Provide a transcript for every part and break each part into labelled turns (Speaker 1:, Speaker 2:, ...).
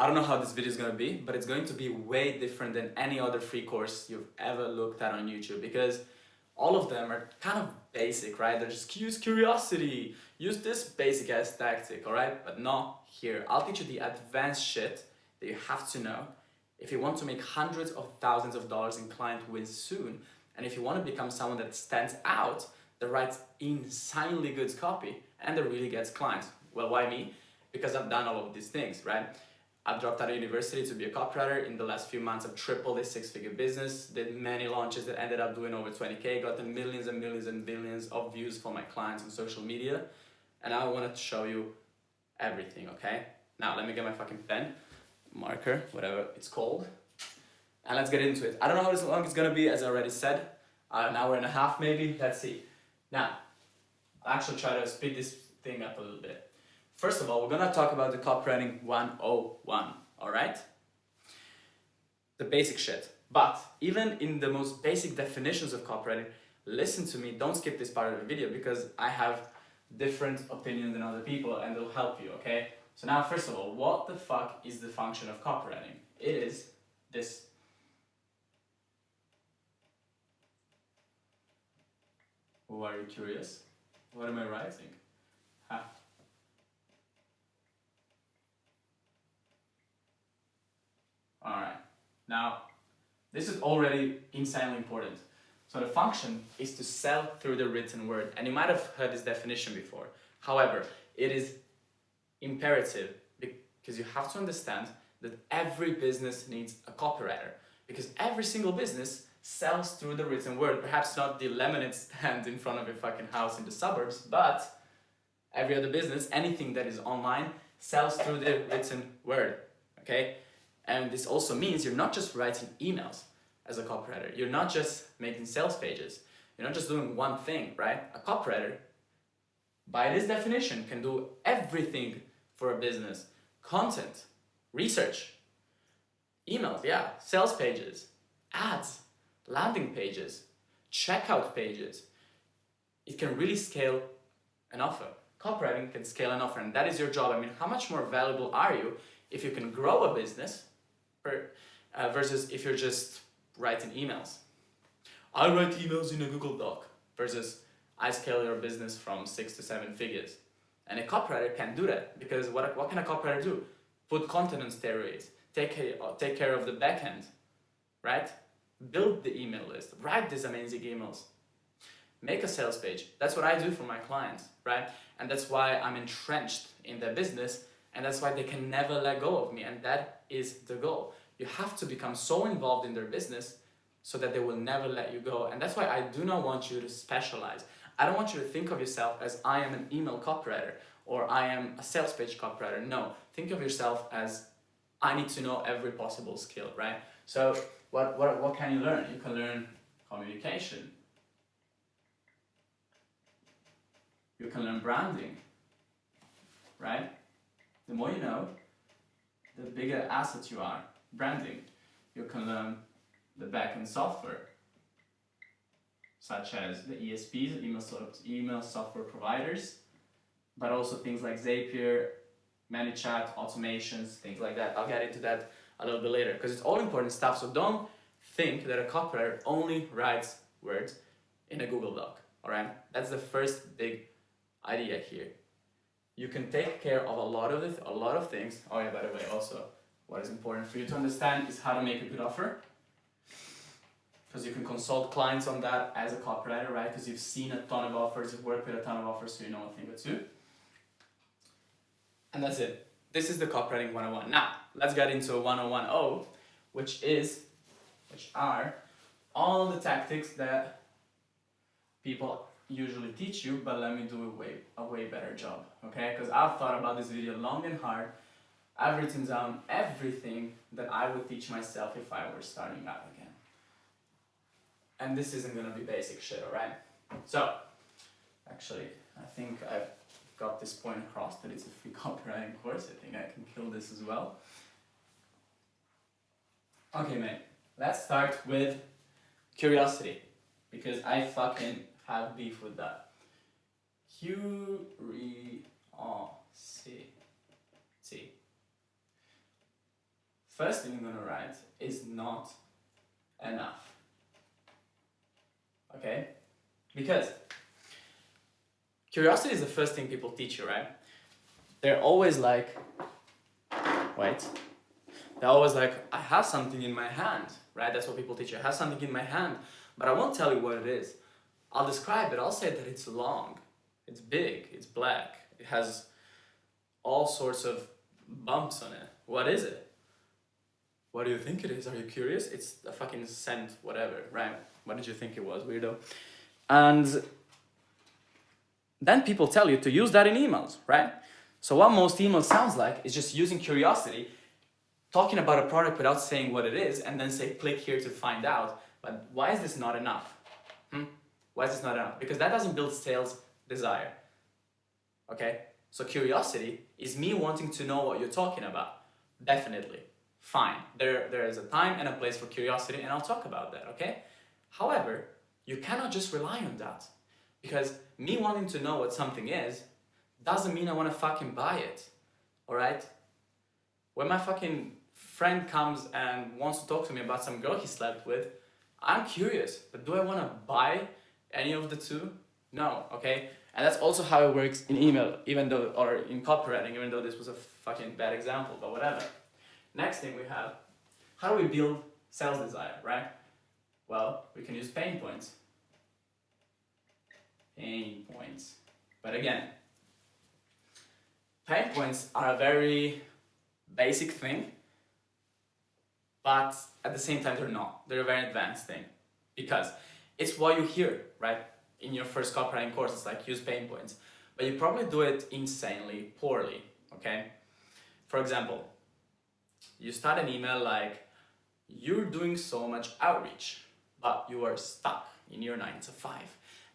Speaker 1: I don't know how this video is going to be, but it's going to be way different than any other free course you've ever looked at on YouTube, because all of them are kind of basic, right? They're just use curiosity, use this basic ass tactic, all right? But not here. I'll teach you the advanced shit that you have to know if you want to make hundreds of thousands of dollars in client wins soon, and if you want to become someone that stands out, that writes insanely good copy, and that really gets clients. Well, why me? Because I've done all of these things, right? I've dropped out of university to be a copywriter. In the last few months, I've tripled a six-figure business, did many launches that ended up doing over 20K, gotten millions and millions and billions of views for my clients on social media. And I wanted to show you everything, okay? Now, let me get my fucking pen, marker, whatever it's called. And let's get into it. I don't know how long it's gonna be, as I already said. An hour and a half maybe, let's see. Now, I'll actually try to speed this thing up a little bit. First of all, we're gonna talk about the Copywriting 101, all right? The basic shit. But even in the most basic definitions of copywriting, listen to me, don't skip this part of the video, because I have different opinions than other people and they'll help you, okay? So now, first of all, what the fuck is the function of copywriting? It is this. Oh, are you curious? What am I writing? Huh? Alright, now this is already insanely important. So the function is to sell through the written word, and you might have heard this definition before. However, it is imperative because you have to understand that every business needs a copywriter, because every single business sells through the written word. Perhaps not the lemonade stand in front of your fucking house in the suburbs, but every other business, anything that is online, sells through the written word, okay? And this also means you're not just writing emails as a copywriter. You're not just making sales pages. You're not just doing one thing, right? A copywriter, by this definition, can do everything for a business. Content, research, emails, yeah, sales pages, ads, landing pages, checkout pages. It can really scale an offer. Copywriting can scale an offer, and that is your job. I mean, how much more valuable are you if you can grow a business versus if you're just writing emails? I write emails in a Google Doc versus I scale your business from 6 to 7 figures. And a copywriter can do that, because what can a copywriter do? Put content on steroids, take care of the back end, right? Build the email list, write these amazing emails, make a sales page. That's what I do for my clients, right? And that's why I'm entrenched in their business, and that's why they can never let go of me, and that is the goal. You have to become so involved in their business so that they will never let you go. And that's why I do not want you to specialize. I don't want you to think of yourself as I am an email copywriter or I am a sales page copywriter. No, think of yourself as I need to know every possible skill, right? So what can you learn? You can learn communication. You can learn branding, right? The more you know, the bigger asset you are. Branding. You can learn the backend software, such as the ESPs, email software providers, but also things like Zapier, ManyChat, automations, things like that. I'll get into that a little bit later, because it's all important stuff. So don't think that a copywriter only writes words in a Google Doc, all right? That's the first big idea here. You can take care of a lot of things. Oh yeah, by the way, also, what is important for you to understand is how to make a good offer, because you can consult clients on that as a copywriter, right? Because you've seen a ton of offers, you've worked with a ton of offers, so you know a thing or two. And that's it. This is the Copywriting 101. Now, let's get into 101.0, which are all the tactics that people usually teach you, but let me do a way better job, okay? Because I've thought about this video long and hard. I've written down everything that I would teach myself if I were starting out again. And this isn't gonna be basic shit, alright? So, actually, I think I've got this point across that it's a free copywriting course. I think I can kill this as well. Okay, mate, let's start with curiosity, because I fucking have beef with that. Curiosity. first thing I'm gonna write is not enough. Okay? Because curiosity is the first thing people teach you, right? They're always like, wait. They're always like, I have something in my hand, right? That's what people teach you. I have something in my hand, but I won't tell you what it is. I'll describe it. I'll say that it's long, it's big, it's black, it has all sorts of bumps on it. What is it? What do you think it is? Are you curious? It's a fucking scent, whatever, right? What did you think it was, weirdo? And then people tell you to use that in emails, right? So what most emails sounds like is just using curiosity, talking about a product without saying what it is, and then say, click here to find out. But why is this not enough? Why is this not enough? Because that doesn't build sales desire. Okay? So curiosity is me wanting to know what you're talking about. Definitely. Fine. There is a time and a place for curiosity, and I'll talk about that, okay? However, you cannot just rely on that. Because me wanting to know what something is doesn't mean I want to fucking buy it. Alright? When my fucking friend comes and wants to talk to me about some girl he slept with, I'm curious, but do I want to buy any of the two? No, okay? And that's also how it works in email, or in copywriting, even though this was a fucking bad example, but whatever. Next thing we have, how do we build sales desire, right? Well, we can use pain points. Pain points. But again, pain points are a very basic thing, but at the same time they're not. They're a very advanced thing, because it's what you hear, right? In your first copywriting course, it's like, use pain points. But you probably do it insanely poorly, okay? For example, you start an email like, you're doing so much outreach, but you are stuck in your 9 to 5.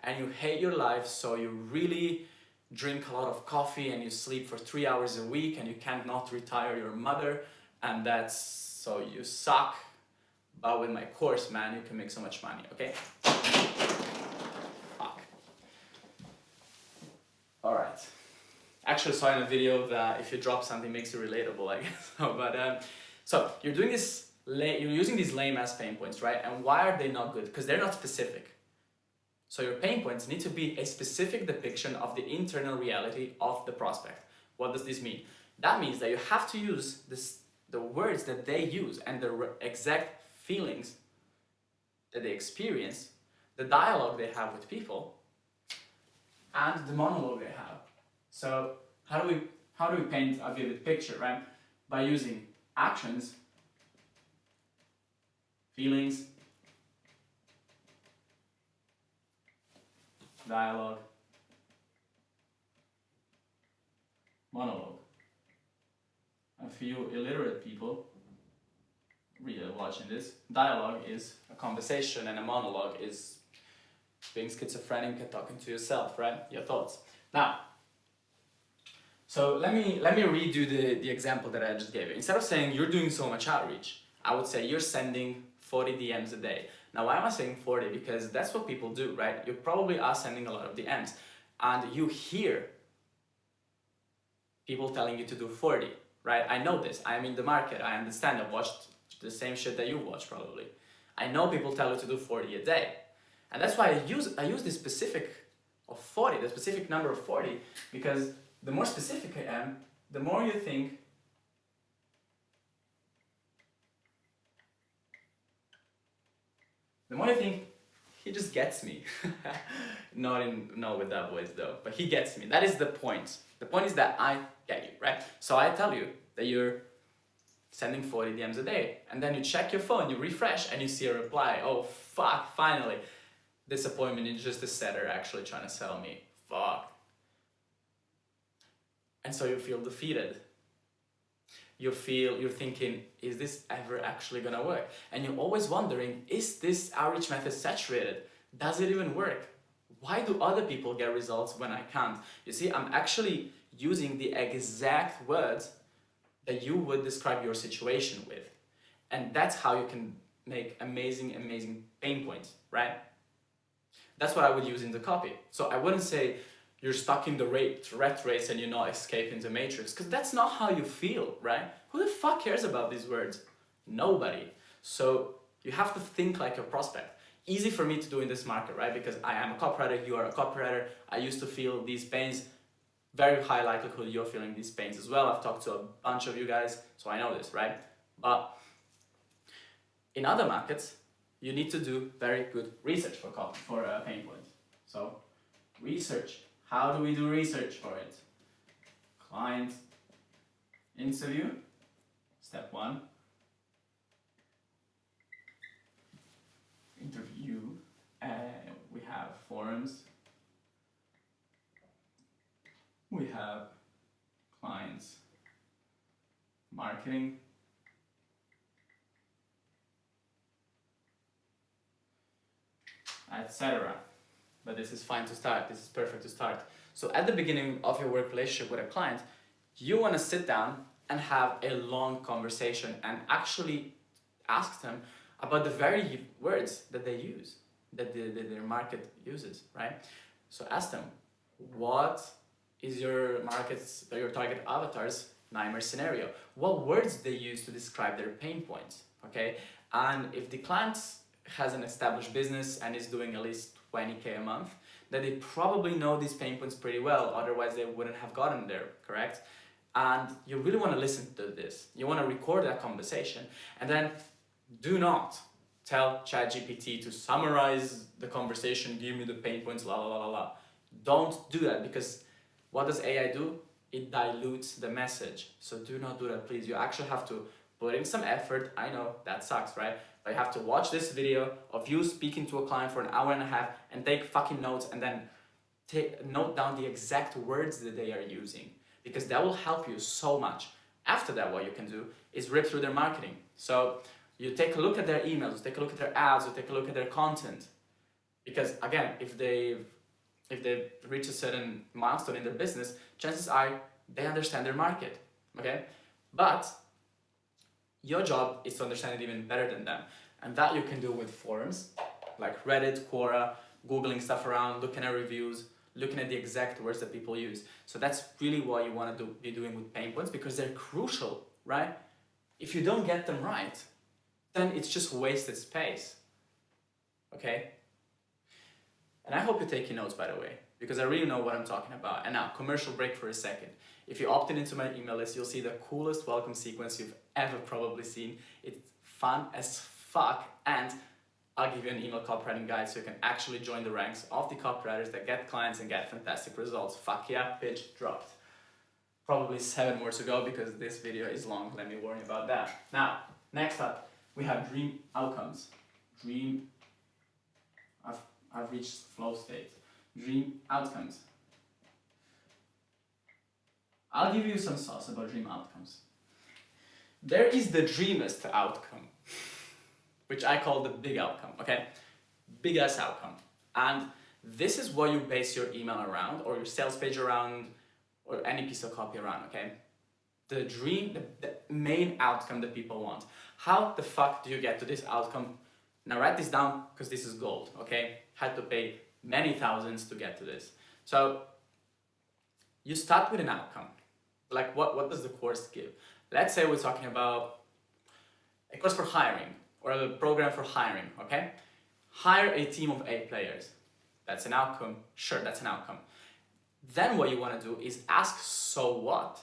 Speaker 1: And you hate your life, so you really drink a lot of coffee and you sleep for 3 hours a week and you can't not retire your mother, and that's, so you suck. But with my course, man, you can make so much money, okay? Fuck. Alright. Actually saw in a video that if you drop something, it makes you relatable, I guess. So you're doing this, you're using these lame ass pain points, right? And why are they not good? Because they're not specific. So your pain points need to be a specific depiction of the internal reality of the prospect. What does this mean? That means that you have to use the words that they use and the exact feelings that they experience, the dialogue they have with people, and the monologue they have. So how do we paint a vivid picture, right? By using actions, feelings, dialogue, monologue. And for you illiterate people really watching this, dialogue is a conversation and a monologue is being schizophrenic and talking to yourself, right? Your thoughts. Now, so let me redo the example that I just gave you. Instead of saying you're doing so much outreach, I would say you're sending 40 DMs a day. Now, why am I saying 40? Because that's what people do, right? You probably are sending a lot of DMs, and you hear people telling you to do 40, right? I know this. I'm in the market. I understand. I've watched the same shit that you watch probably. I know people tell you to do 40 a day. And that's why I use this specific of 40, the specific number of 40, because the more specific I am, the more you think he just gets me. Not with that voice though, but he gets me. That is the point. The point is that I get you, right? So I tell you that you're sending 40 DMs a day, and then you check your phone, you refresh, and you see a reply. Oh fuck, finally. Disappointment is just a setter actually trying to sell me. Fuck. And so you feel defeated. You're thinking, is this ever actually gonna work? And you're always wondering, is this outreach method saturated? Does it even work? Why do other people get results when I can't? You see, I'm actually using the exact words that you would describe your situation with. And that's how you can make amazing, amazing pain points, right? That's what I would use in the copy. So I wouldn't say, you're stuck in the rat race and you're not escaping the matrix, because that's not how you feel, right? Who the fuck cares about these words? Nobody. So you have to think like a prospect. Easy for me to do in this market, right? Because I am a copywriter, you are a copywriter. I used to feel these pains. Very high likelihood you're feeling these pains as well. I've talked to a bunch of you guys, so I know this, right? But in other markets, you need to do very good research for pain points. So research. How do we do research for it? Client interview, step 1. Interview, we have forums, we have clients marketing, etc. But this is fine to start, this is perfect to start. So at the beginning of your work relationship with a client, you want to sit down and have a long conversation and actually ask them about the very words that they use, that their market uses, right? So ask them, what is your target avatar's nightmare scenario? What words they use to describe their pain points, okay? And if the client has an established business and is doing at least 20K a month, then they probably know these pain points pretty well, otherwise they wouldn't have gotten there, correct? And you really want to listen to this. You want to record that conversation, and then do not tell ChatGPT to summarize the conversation, give me the pain points, la la la la la. Don't do that, because what does AI do? It dilutes the message. So do not do that, please. You actually have to put in some effort. I know that sucks, right? But you have to watch this video of you speaking to a client for an hour and a half and take fucking notes, and then note down the exact words that they are using, because that will help you so much. After that, what you can do is rip through their marketing. So you take a look at their emails, take a look at their ads, or take a look at their content. Because again, if they reach a certain milestone in their business, chances are they understand their market, okay? But your job is to understand it even better than them. And that you can do with forums, like Reddit, Quora, Googling stuff around, looking at reviews, looking at the exact words that people use. So that's really what you want to be doing with pain points, because they're crucial, right? If you don't get them right, then it's just wasted space, okay? And I hope you're taking notes, by the way, because I really know what I'm talking about. And now, commercial break for a second. If you opted into my email list, you'll see the coolest welcome sequence you've ever probably seen. It's fun as fuck, and I'll give you an email copywriting guide so you can actually join the ranks of the copywriters that get clients and get fantastic results. Fuck yeah, pitch dropped. Probably 7 more to go because this video is long, let me warn you about that. Now, next up, we have dream outcomes. I've reached flow state. Dream outcomes. I'll give you some sauce about dream outcomes. There is the dreamest outcome, which I call the big outcome, okay? Big ass outcome. And this is what you base your email around, or your sales page around, or any piece of copy around, okay? The dream, the main outcome that people want. How the fuck do you get to this outcome? Now write this down, because this is gold, okay? Had to pay many thousands to get to this. So you start with an outcome. Like what does the course give? Let's say we're talking about a course for hiring, or a program for hiring, okay? Hire a team of 8 players. That's an outcome. Sure, that's an outcome. Then what you want to do is ask so what?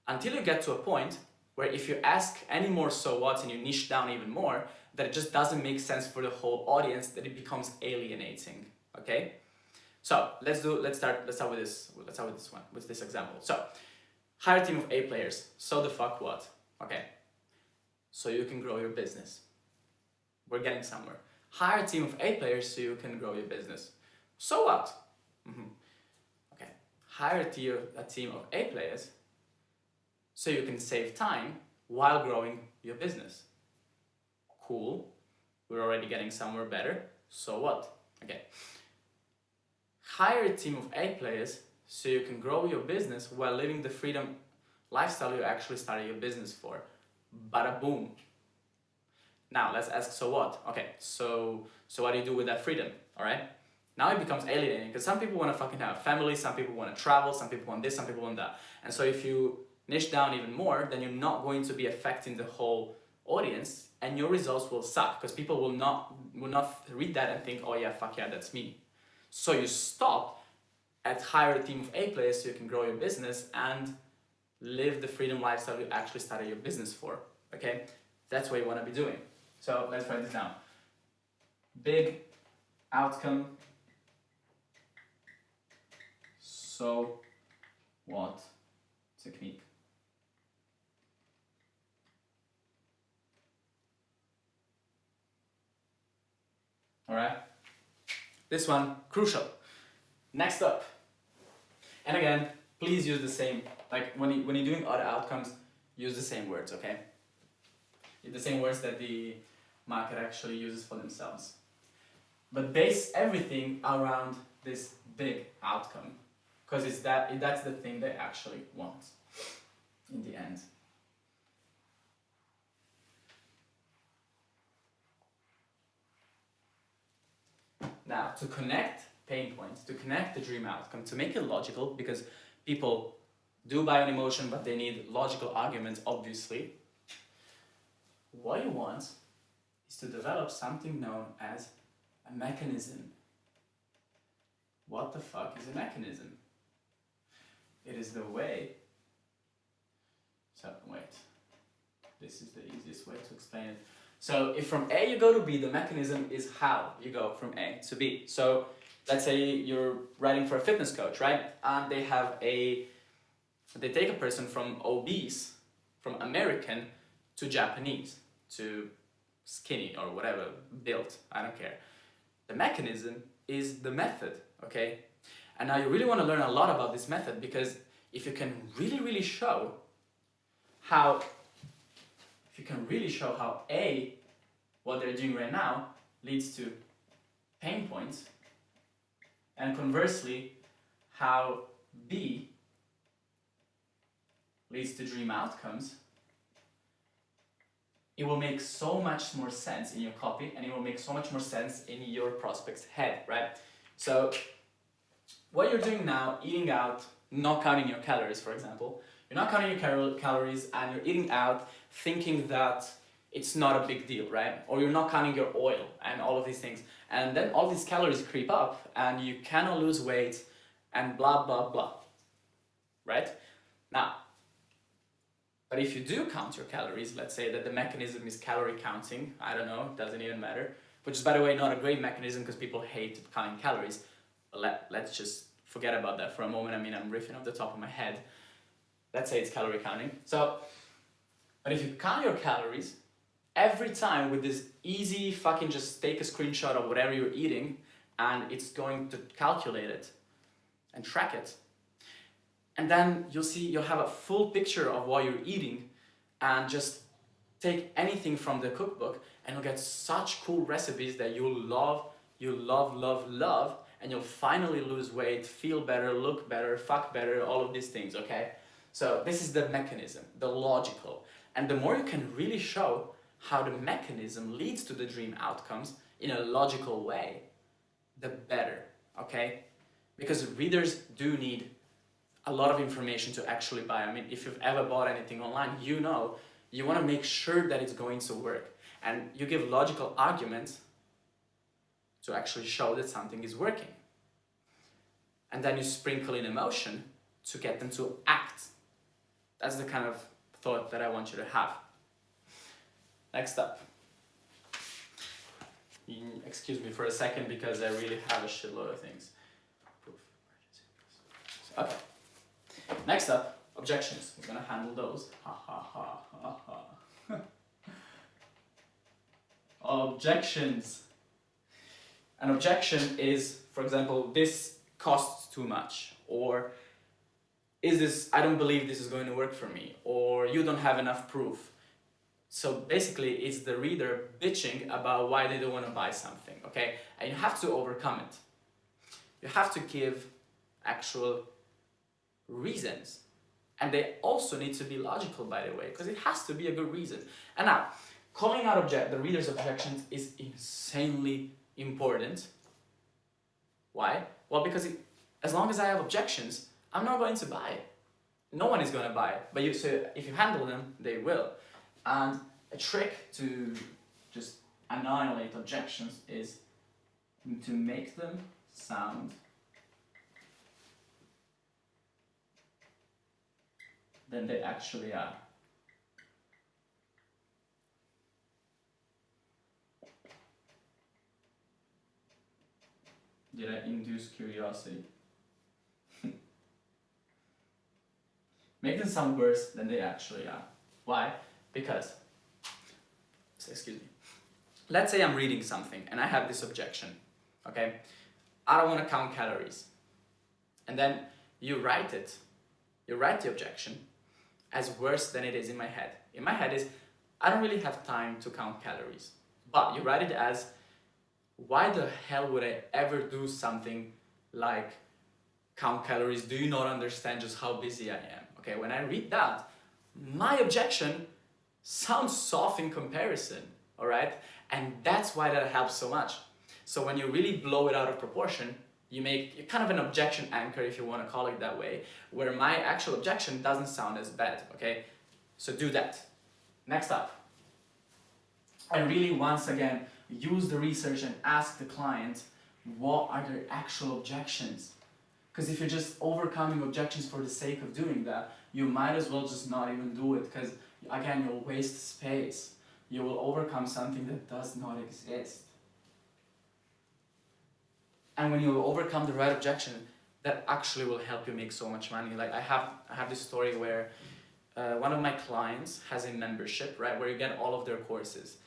Speaker 1: Until you get to a point where if you ask any more so what's and you niche down even more, that it just doesn't make sense for the whole audience, that it becomes alienating, okay? So let's start with this example. So hire a team of 8 players. So the fuck what? Okay. So you can grow your business. We're getting somewhere. Hire a team of 8 players so you can grow your business. So what? Okay. Hire a team of 8 players so you can save time while growing your business. Cool. We're already getting somewhere better. So what? Okay. Hire a team of 8 players so you can grow your business while living the freedom lifestyle you actually started your business for. Bada boom. Now let's ask, so what? Okay, so what do you do with that freedom? All right. now it becomes alienating because some people want to fucking have a family, some people want to travel, some people want this, some people want that. And so if you niche down even more, then you're not going to be affecting the whole audience, and your results will suck because people will not read that and think, oh yeah, fuck yeah, that's me. So you stop at hire a team of A players so you can grow your business and live the freedom lifestyle you actually started your business for. Okay, that's what you want to be doing. So let's write this down. Big outcome. So what technique? All right. This one, crucial. Next up. And again, please use the same, like when you're doing other outcomes, use the same words, okay? The same words that the market actually uses for themselves. But base everything around this big outcome, because that's the thing they actually want in the end. Now, to connect pain points, to connect the dream outcome, to make it logical, because people do buy on emotion, but they need logical arguments, obviously. What you want is to develop something known as a mechanism. What the fuck is a mechanism? It is the way. So, wait. This is the easiest way to explain it. So, if from A you go to B, the mechanism is how you go from A to B. So, let's say you're writing for a fitness coach, right? And they take a person from obese, from American, to Japanese, to skinny or whatever, built, I don't care. The mechanism is the method, okay? And now you really want to learn a lot about this method, because if you can really show how A, what they're doing right now, leads to pain points, and conversely, how B leads to dream outcomes, it will make so much more sense in your copy, and it will make so much more sense in your prospect's head, right? So what you're doing now, eating out, not counting your calories, for example, you're not counting your calories and you're eating out thinking that it's not a big deal, right? Or you're not counting your oil and all of these things. And then all these calories creep up and you cannot lose weight and blah, blah, blah, right? Now, but if you do count your calories, let's say that the mechanism is calorie counting, I don't know, it doesn't even matter, which is, by the way, not a great mechanism because people hate counting calories. But let's just forget about that for a moment. I mean, I'm riffing off the top of my head. Let's say it's calorie counting. So, but if you count your calories, every time with this easy fucking just take a screenshot of whatever you're eating and it's going to calculate it and track it. And then you'll have a full picture of what you're eating and just take anything from the cookbook and you'll get such cool recipes that you'll love, and you'll finally lose weight, feel better, look better, fuck better, all of these things, okay? So this is the mechanism, the logical. And the more you can really show how the mechanism leads to the dream outcomes in a logical way, the better, okay? Because readers do need a lot of information to actually buy. I mean, if you've ever bought anything online, you know, you want to make sure that it's going to work. And you give logical arguments to actually show that something is working. And then you sprinkle in emotion to get them to act. That's the kind of thought that I want you to have. Next up. Excuse me for a second because I really have a shitload of things. Okay. Next up, objections. We're gonna handle those. Ha ha ha ha ha. Objections. An objection is, for example, this costs too much, or I don't believe this is going to work for me, or you don't have enough proof. So basically, it's the reader bitching about why they don't want to buy something, okay? And you have to overcome it. You have to give actual reasons. And they also need to be logical, by the way, because it has to be a good reason. And now, calling out the reader's objections is insanely important. Why? Well, because as long as I have objections, I'm not going to buy it. No one is going to buy it. But so if you handle them, they will. And a trick to just annihilate objections is to make them sound than they actually are. Did I induce curiosity? Make them sound worse than they actually are. Why? Because, excuse me, let's say I'm reading something and I have this objection, okay? I don't want to count calories. And then you write the objection as worse than it is in my head. In my head is, I don't really have time to count calories. But you write it as, why the hell would I ever do something like count calories? Do you not understand just how busy I am? Okay, when I read that, my objection sounds soft in comparison, all right? And that's why that helps so much. So when you really blow it out of proportion, you make kind of an objection anchor, if you want to call it that way, where my actual objection doesn't sound as bad, okay? So do that. Next up. And really, once again, use the research and ask the client, what are their actual objections? Because if you're just overcoming objections for the sake of doing that, you might as well just not even do it, because again, you'll waste space. You will overcome something that does not exist. And when you overcome the right objection, that actually will help you make so much money. Like I have this story where one of my clients has a membership, right, where you get all of their courses.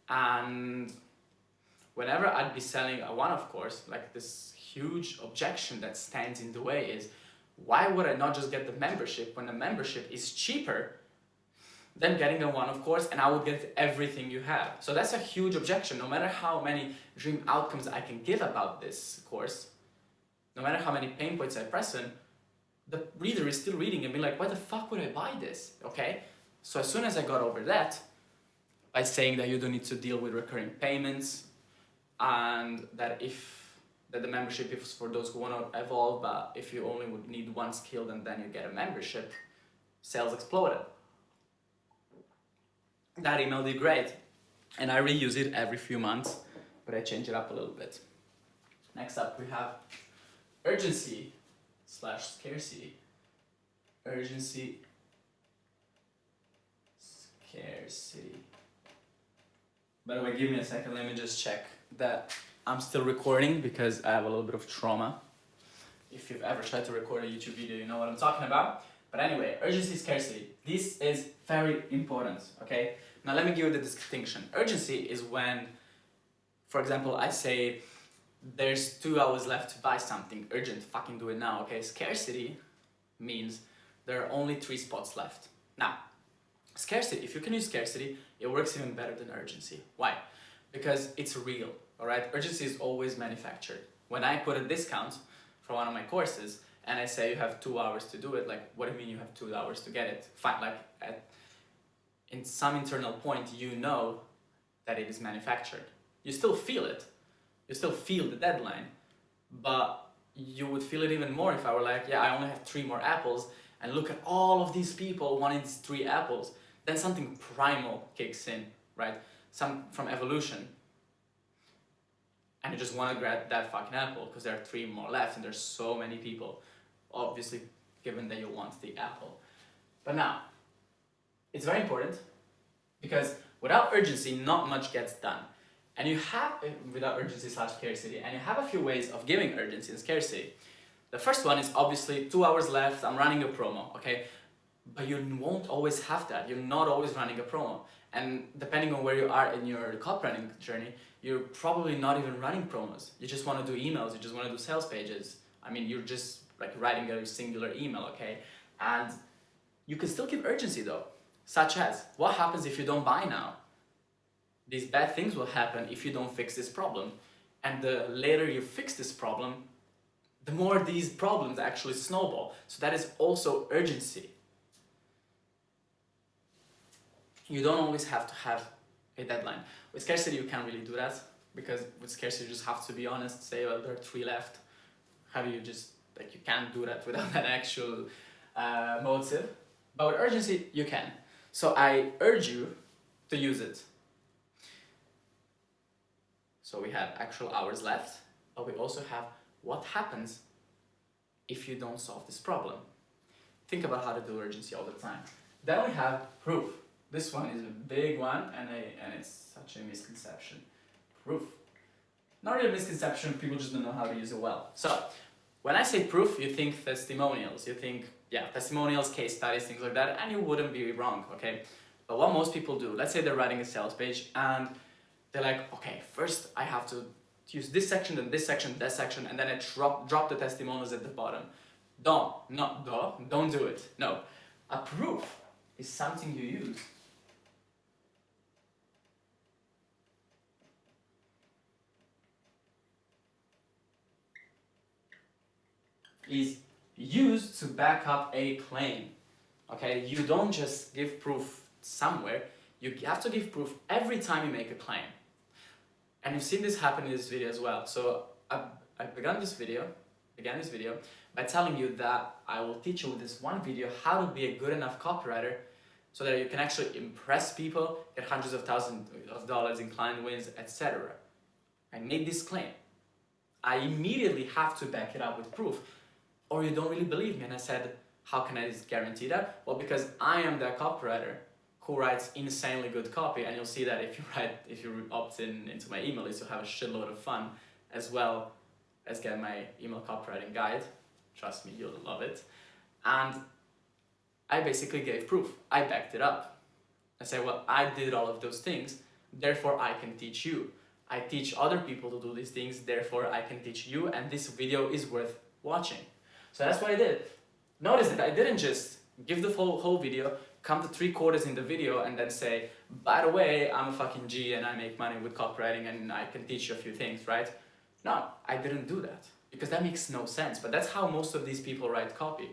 Speaker 1: And whenever I'd be selling a one-off course, like this huge objection that stands in the way is, why would I not just get the membership when the membership is cheaper than getting a one-off course and I would get everything you have? So that's a huge objection. No matter how many dream outcomes I can give about this course, no matter how many pain points I press on, the reader is still reading and being like, why the fuck would I buy this? Okay? So as soon as I got over that, by saying that you don't need to deal with recurring payments, and that the membership is for those who want to evolve, but if you only would need one skill, then you get a membership, sales exploded. That email did great, and I reuse it every few months, but I change it up a little bit. Next up, we have urgency / scarcity. Urgency, scarcity. By the way, give me a second, let me just check that I'm still recording, because I have a little bit of trauma. If you've ever tried to record a YouTube video, you know what I'm talking about. But anyway, urgency, scarcity. This is very important, okay? Now let me give you the distinction. Urgency is when, for example, I say, there's 2 hours left to buy something, urgent, fucking do it now, okay? Scarcity means there are only 3 spots left. Now, scarcity, if you can use scarcity, it works even better than urgency. Why? Because it's real, all right? Urgency is always manufactured. When I put a discount for one of my courses and I say you have 2 hours to do it, like, what do you mean you have 2 hours to get it? Fine, like, in some internal point, you know that it is manufactured. You still feel it. You still feel the deadline, but you would feel it even more if I were like, yeah, I only have 3 more apples, and look at all of these people wanting these 3 apples. Then something primal kicks in, right? Some from evolution. And you just want to grab that fucking apple because there are 3 more left and there's so many people, obviously, given that you want the apple. But now, it's very important because without urgency, not much gets done. And you have, without urgency / scarcity, and you have a few ways of giving urgency and scarcity. The first one is obviously 2 hours left, I'm running a promo, okay? But you won't always have that. You're not always running a promo. And depending on where you are in your copywriting journey, you're probably not even running promos. You just want to do emails, you just want to do sales pages. I mean, you're just like writing a singular email, okay? And you can still give urgency though, such as, what happens if you don't buy now? These bad things will happen if you don't fix this problem. And the later you fix this problem, the more these problems actually snowball. So that is also urgency. You don't always have to have a deadline. With scarcity, you can't really do that, because with scarcity, you just have to be honest, say, well, there are 3 left. how do you just, like, you can't do that without an actual motive. But with urgency, you can. So I urge you to use it. So we have actual hours left, but we also have what happens if you don't solve this problem. Think about how to do urgency all the time. Then we have proof. This one is a big one, and it's such a misconception. Proof. Not really a misconception, people just don't know how to use it well. So, when I say proof, you think testimonials. You think, yeah, testimonials, case studies, things like that, and you wouldn't be wrong, okay? But what most people do, let's say they're writing a sales page, and they're like, okay, first I have to use this section, then this section, that section, and then I drop the testimonials at the bottom. Don't do it. No. A proof is something you use. Is used to back up a claim. Okay, you don't just give proof somewhere, you have to give proof every time you make a claim. And you've seen this happen in this video as well. So I began this video by telling you that I will teach you with this one video how to be a good enough copywriter so that you can actually impress people, get hundreds of thousands of dollars in client wins, etc. I made this claim. I immediately have to back it up with proof, or you don't really believe me. And I said, how can I guarantee that? Well, because I am that copywriter who writes insanely good copy, and you'll see that if you opt into my email list, you'll have a shitload of fun, as well as get my email copywriting guide. Trust me, you'll love it. And I basically gave proof. I backed it up. I said, well, I did all of those things, therefore I can teach you. I teach other people to do these things, therefore I can teach you, and this video is worth watching. So that's what I did. Notice that I didn't just give the whole video, come to 3/4 in the video, and then say, by the way, I'm a fucking G and I make money with copywriting and I can teach you a few things, right? No, I didn't do that, because that makes no sense. But that's how most of these people write copy.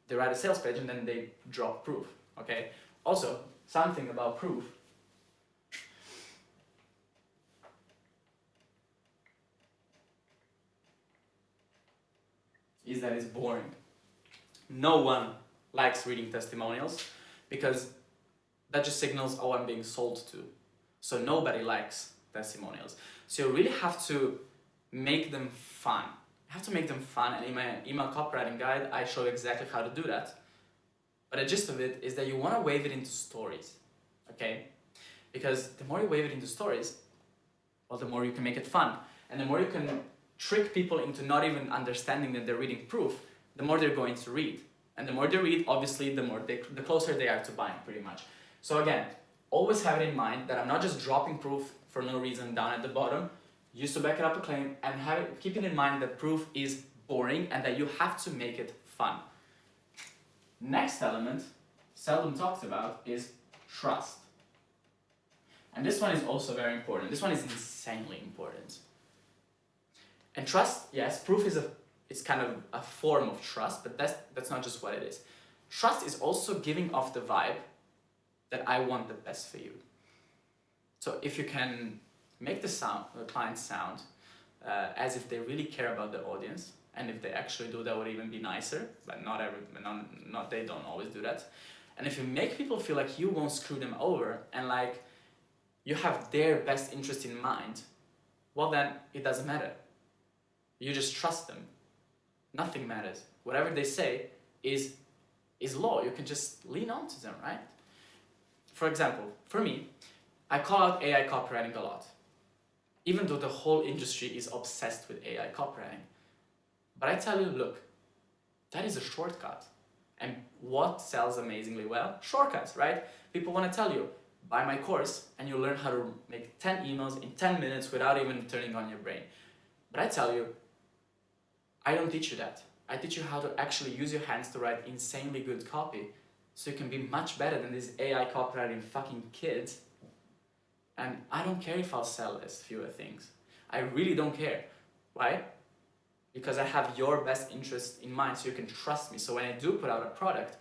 Speaker 1: They write a sales page and then they drop proof, okay? Also, something about proof. Is that it's boring. No one likes reading testimonials because that just signals, oh, I'm being sold to. So nobody likes testimonials. So you really have to make them fun. You have to make them fun, and in my email copywriting guide, I show exactly how to do that. But the gist of it is that you want to wave it into stories, okay? Because the more you wave it into stories, well, the more you can make it fun. And the more you can trick people into not even understanding that they're reading proof, the more they're going to read. And the more they read, obviously, the closer they are to buying, pretty much. So again, always have it in mind that I'm not just dropping proof for no reason down at the bottom, used to back it up a claim, and keeping in mind that proof is boring and that you have to make it fun. Next element, seldom talked about, is trust. And this one is also very important. This one is insanely important. And trust, yes, proof is it's kind of a form of trust, but that's not just what it is. Trust is also giving off the vibe that I want the best for you. So if you can make the client sound as if they really care about the audience, and if they actually do, that would even be nicer, but they don't always do that. And if you make people feel like you won't screw them over and like you have their best interest in mind, well then it doesn't matter. You just trust them. Nothing matters. Whatever they say is law. You can just lean on to them, right? For example, for me, I call out AI copywriting a lot, even though the whole industry is obsessed with AI copywriting. But I tell you, look, that is a shortcut. And what sells amazingly well? Shortcuts, right? People want to tell you, buy my course and you'll learn how to make 10 emails in 10 minutes without even turning on your brain. But I tell you, I don't teach you that. I teach you how to actually use your hands to write insanely good copy so you can be much better than these AI copywriting fucking kids. And I don't care if I'll sell as fewer things. I really don't care. Why? Because I have your best interest in mind, so you can trust me. So when I do put out a product,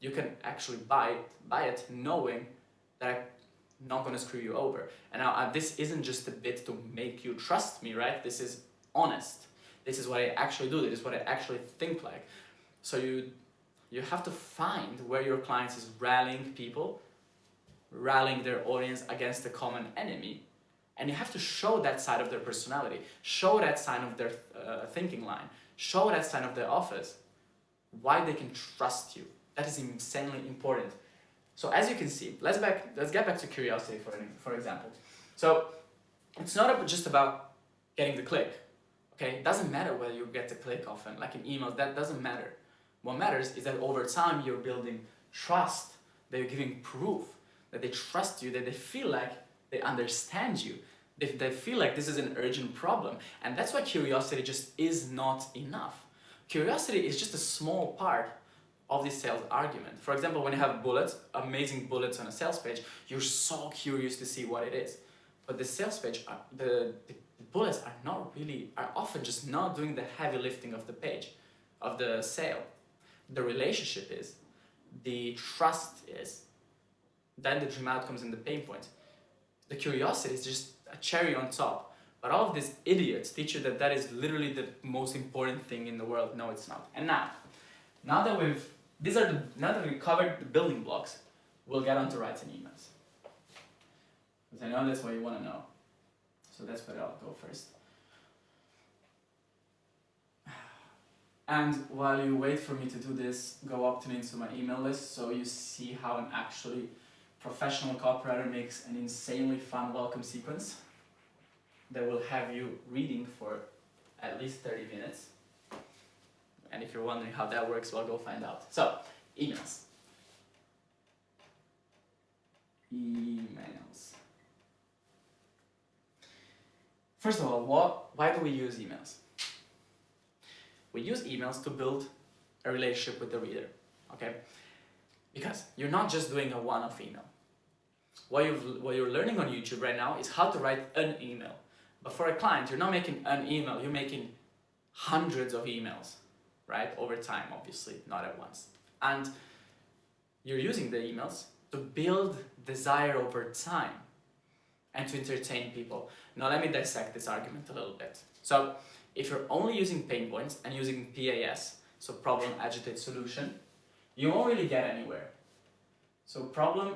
Speaker 1: you can actually buy it knowing that I'm not gonna screw you over. And now this isn't just a bit to make you trust me, right? This is honest. This is what I actually do. This is what I actually think like. So you have to find where your clients is rallying people, rallying their audience against a common enemy, and you have to show that side of their personality, show that side of their thinking line, show that side of their office, why they can trust you. That is insanely important. So as you can see, let's get back to curiosity for example. So it's not just about getting the click. Okay, it doesn't matter whether you get the click often, like in emails, that doesn't matter. What matters is that over time you're building trust, that you're giving proof, that they trust you, that they feel like they understand you, they feel like this is an urgent problem. And that's why curiosity just is not enough. Curiosity is just a small part of the sales argument. For example, when you have bullets, amazing bullets on a sales page, you're so curious to see what it is. But the sales page, the bullets are often just not doing the heavy lifting of the page, of the sale. The relationship is, the trust is, then the dream outcomes and the pain points. The curiosity is just a cherry on top. But all of these idiots teach you that is literally the most important thing in the world. No, it's not. And now that we've covered the building blocks, we'll get on to writing emails. Because I know that's what you want to know. So that's where I'll go first. And while you wait for me to do this, go opt into my email list so you see how an actually professional copywriter makes an insanely fun welcome sequence that will have you reading for at least 30 minutes. And if you're wondering how that works, well, go find out. So, emails. First of all, why do we use emails? We use emails to build a relationship with the reader, okay? Because you're not just doing a one-off email. What you're learning on YouTube right now is how to write an email. But for a client, you're not making an email, you're making hundreds of emails, right? Over time, obviously, not at once. And you're using the emails to build desire over time and to entertain people. Now let me dissect this argument a little bit. So if you're only using pain points and using PAS, so problem, agitate, solution, you won't really get anywhere. So problem,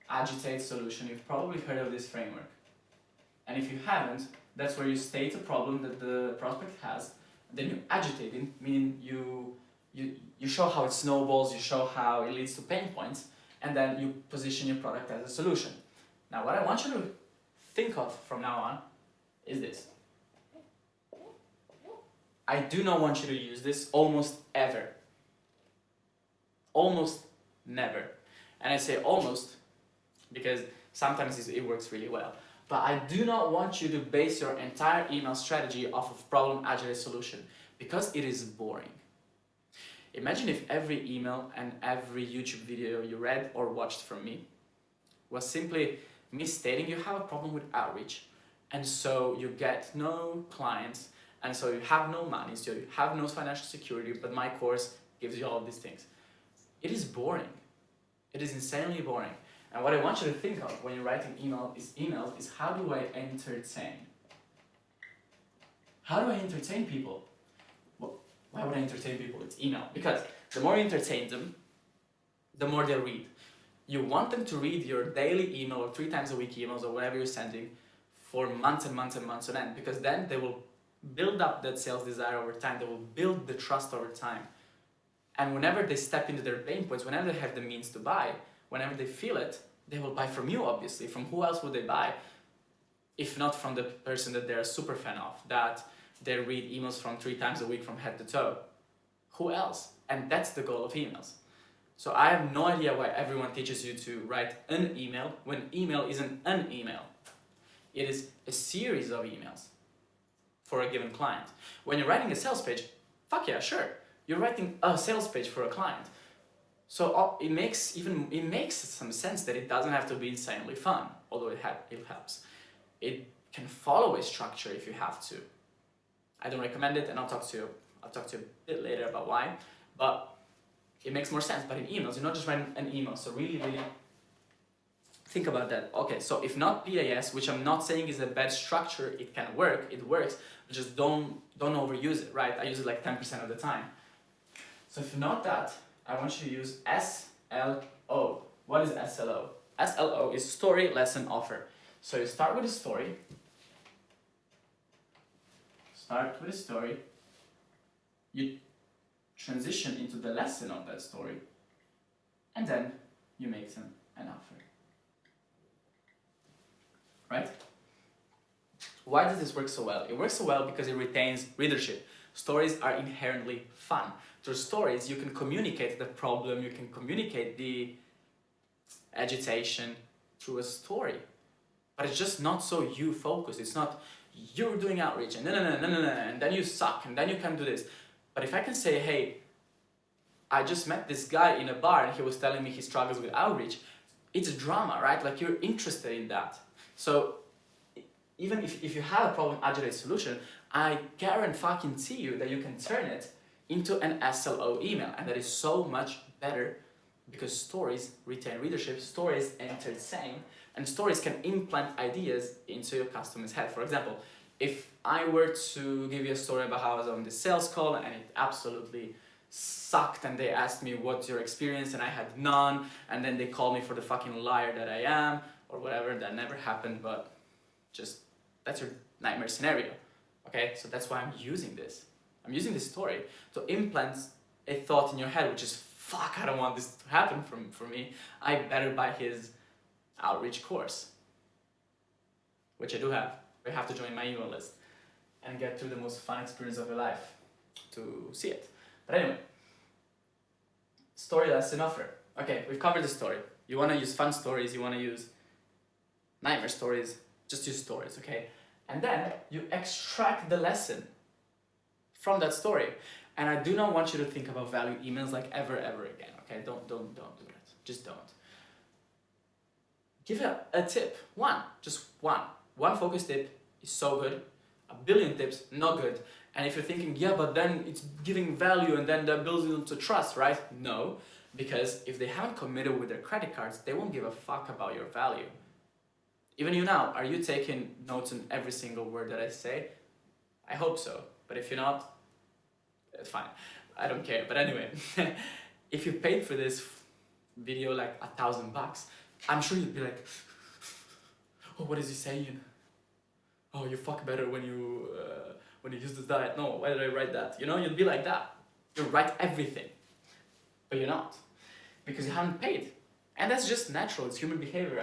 Speaker 1: agitate, solution, you've probably heard of this framework. And if you haven't, that's where you state a problem that the prospect has, then you agitate it, meaning you show how it snowballs, you show how it leads to pain points, and then you position your product as a solution. Now what I want you to think of from now on is this. I do not want you to use this almost ever. Almost never. And I say almost because sometimes it works really well. But I do not want you to base your entire email strategy off of problem, agitate, solution, because it is boring. Imagine if every email and every YouTube video you read or watched from me was simply me stating you have a problem with outreach, and so you get no clients, and so you have no money, so you have no financial security, but my course gives you all of these things. It is boring. It is insanely boring. And what I want you to think of when you're writing emails is how do I entertain? How do I entertain people? Well, why would I entertain people? It's email. Because the more you entertain them, the more they'll read. You want them to read your daily email or 3 times a week emails or whatever you're sending for months and months and months on end, because then they will build up that sales desire over time. They will build the trust over time. And whenever they step into their pain points, whenever they have the means to buy, whenever they feel it, they will buy from you, obviously. From who else would they buy? If not from the person that they're a super fan of, that they read emails from 3 times a week from head to toe. Who else? And that's the goal of emails. So I have no idea why everyone teaches you to write an email when email isn't an email. It is a series of emails for a given client. When you're writing a sales page, fuck yeah, sure. You're writing a sales page for a client. So it makes some sense that it doesn't have to be insanely fun, although it helps. It can follow a structure if you have to. I don't recommend it, and I'll talk to you a bit later about why, but it makes more sense. But in emails, you're not just writing an email, so really, really think about that. Okay, so if not PAS, which I'm not saying is a bad structure, it can work, it works, but just don't overuse it, right? I use it like 10% of the time. So if not that, I want you to use SLO. What is SLO? SLO is story, lesson, offer. So you start with a story. You transition into the lesson of that story, and then you make them an offer. Right? Why does this work so well? It works so well because it retains readership. Stories are inherently fun. Through stories, you can communicate the problem, you can communicate the agitation through a story. But it's just not so you focused. It's not you're doing outreach and and then you suck and then you can do this. But if I can say, hey, I just met this guy in a bar and he was telling me he struggles with outreach, it's drama, right? Like you're interested in that. So even if you have a problem, agilate solution, I guarantee you that you can turn it into an SLO email, and that is so much better because stories retain readership, stories entertain, and stories can implant ideas into your customer's head. For example, if I were to give you a story about how I was on this sales call and it absolutely sucked and they asked me what's your experience and I had none, and then they called me for the fucking liar that I am or whatever, that never happened, but just that's your nightmare scenario. Okay, so that's why I'm using this. I'm using this story to implant a thought in your head, which is, fuck, I don't want this to happen for me. I better buy his outreach course, which I do have. You have to join my email list and get through the most fun experience of your life to see it. But anyway, story, lesson, offer. Okay, we've covered the story. You want to use fun stories, you want to use nightmare stories, just use stories, okay? And then you extract the lesson from that story. And I do not want you to think about value emails like ever again, okay? Don't do that. Just don't. Give it a tip. Just one. One focus tip is so good. 1 billion tips, not good. And if you're thinking, yeah, but then it's giving value and then that builds into trust, right? No, because if they haven't committed with their credit cards, they won't give a fuck about your value. Even you now, are you taking notes on every single word that I say? I hope so. But if you're not, it's fine. I don't care. But anyway, if you paid for this video like $1,000, I'm sure you'd be like, oh, what is he saying? Oh, you fuck better when you use this diet. No, why did I write that? You know, you'd be like that. You write everything, but you're not, because you haven't paid. And that's just natural. It's human behavior.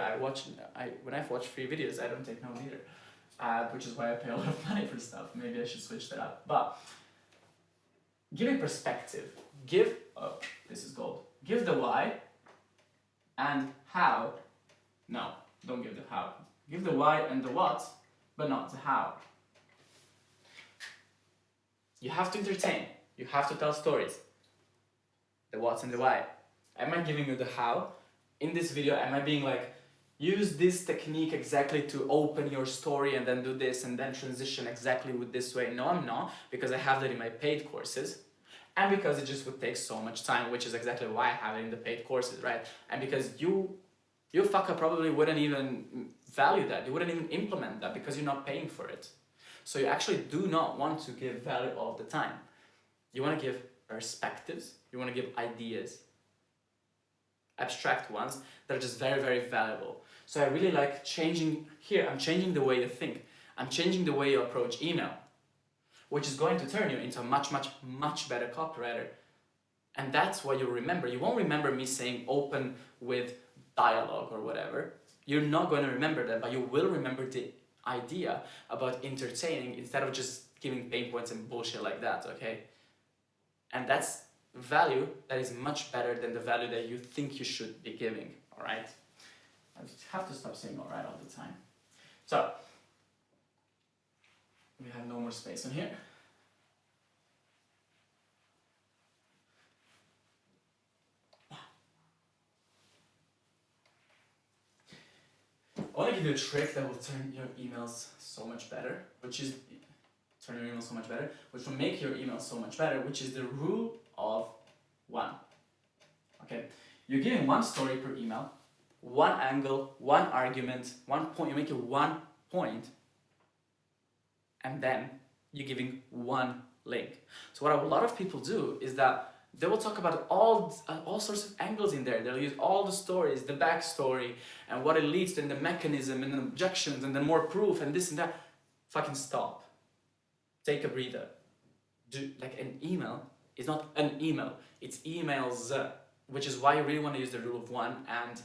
Speaker 1: When I've watched free videos, I don't take note either, which is why I pay a lot of money for stuff. Maybe I should switch that up. But giving perspective. This is gold. Give the why and how. No, don't give the how. Give the why and the what, but not the how. You have to entertain. You have to tell stories. The what and the why. Am I giving you the how? In this video, am I being like, use this technique exactly to open your story and then do this and then transition exactly with this way? No, I'm not, because I have that in my paid courses. And because it just would take so much time, which is exactly why I have it in the paid courses, right? And because you fucker probably wouldn't even value that. You wouldn't even implement that because you're not paying for it. So you actually do not want to give value all the time. You want to give perspectives. You want to give ideas. Abstract ones that are just very, very valuable. So I really like changing here. I'm changing the way you think. I'm changing the way you approach email, which is going to turn you into a much, much, much better copywriter. And that's what you'll remember. You won't remember me saying open with dialogue or whatever. You're not going to remember that, but you will remember the idea about entertaining instead of just giving pain points and bullshit like that, okay? And that's value that is much better than the value that you think you should be giving, all right? I just have to stop saying all right all the time. So, we have no more space in here. I want to give you a trick that will turn your emails so much better, which will make your email so much better, which is the rule of 1. Okay, you're giving 1 story per email, one angle, one argument, one point. You make it one point, and then you're giving one link. So what a lot of people do is that they will talk about all sorts of angles in there. They'll use all the stories, the backstory, and what it leads to, and the mechanism, and the objections, and then more proof, and this and that. Fucking stop. Take a breather. Do like an email is not an email. It's emails, which is why you really want to use the rule of one and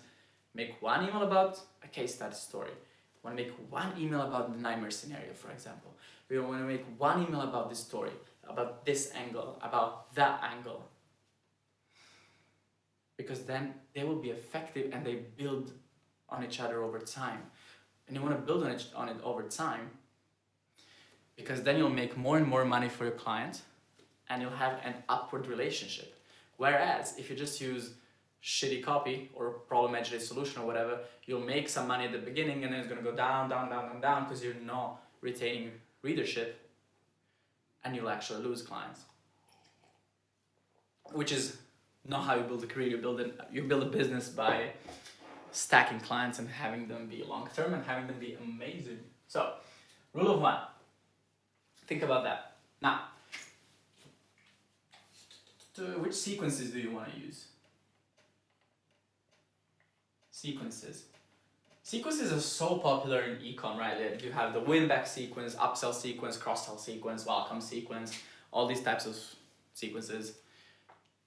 Speaker 1: make one email about a case study story. You want to make one email about the nightmare scenario, for example. You want to make one email about this story, about this angle, about that angle. Because then they will be effective and they build on each other over time. And you want to build on it over time because then you'll make more and more money for your client and you'll have an upward relationship. Whereas if you just use shitty copy or problem-agile solution or whatever, you'll make some money at the beginning and then it's going to go down, down, down, and down because you're not retaining readership and you'll actually lose clients. Which is not how you build a career. You build a business by stacking clients and having them be long-term and having them be amazing. So, rule of one. Think about that. Now, which sequences do you want to use? Sequences. Sequences are so popular in ecom, right? You have the win-back sequence, upsell sequence, cross-sell sequence, welcome sequence, all these types of sequences.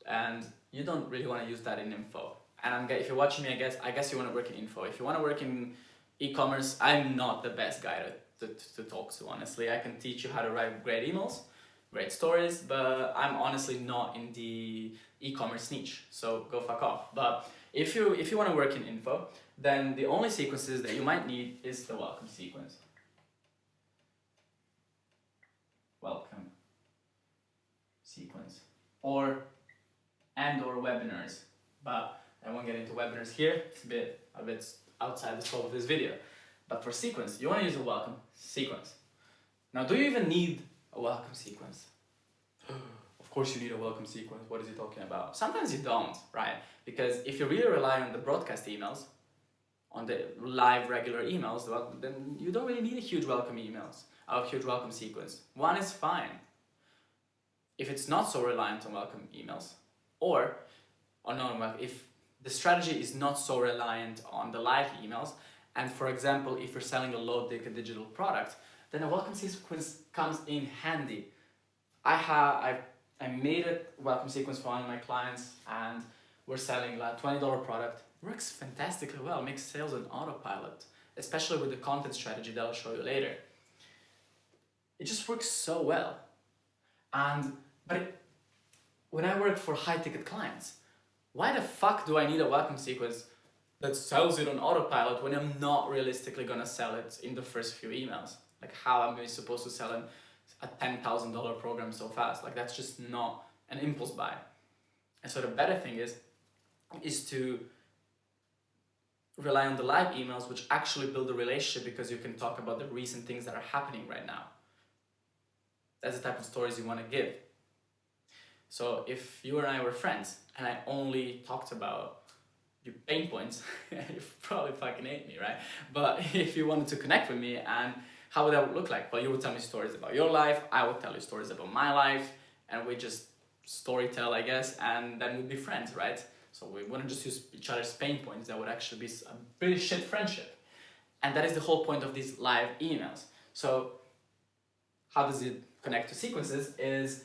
Speaker 1: And you don't really want to use that in info. And if you're watching me, I guess you want to work in info. If you want to work in e-commerce, I'm not the best guy to talk to, honestly. I can teach you how to write great emails, great stories, but I'm honestly not in the e-commerce niche, so go fuck off. But if you want to work in info, then the only sequences that you might need is the welcome sequence. Welcome sequence. Or webinars, but I won't get into webinars here. It's a bit outside the scope of this video. But for sequence, you want to use a welcome sequence. Now, do you even need a welcome sequence? Of course you need a welcome sequence. What is he talking about? Sometimes you don't, right? Because if you really rely on the broadcast emails, on the live regular emails, well, then you don't really need a huge welcome sequence. One is fine. If it's not so reliant on welcome emails, or if the strategy is not so reliant on the live emails, and for example, if you're selling a low-ticket digital product, then a welcome sequence comes in handy. I made a welcome sequence for one of my clients, and we're selling a $20 product. Works fantastically well, makes sales on autopilot, especially with the content strategy that I'll show you later. It just works so well. When I work for high-ticket clients, why the fuck do I need a welcome sequence that sells it on autopilot when I'm not realistically gonna sell it in the first few emails? Like, how am I supposed to sell a $10,000 program so fast? Like, that's just not an impulse buy. And so the better thing is to rely on the live emails, which actually build a relationship because you can talk about the recent things that are happening right now. That's the type of stories you want to give. So if you and I were friends and I only talked about your pain points, you probably fucking hate me, right? But if you wanted to connect with me, and how would that look like? Well, you would tell me stories about your life, I would tell you stories about my life, and we just storytell, I guess, and then we'd be friends, right? So we wouldn't just use each other's pain points. That would actually be a pretty shit friendship. And that is the whole point of these live emails. So how does it connect to sequences is,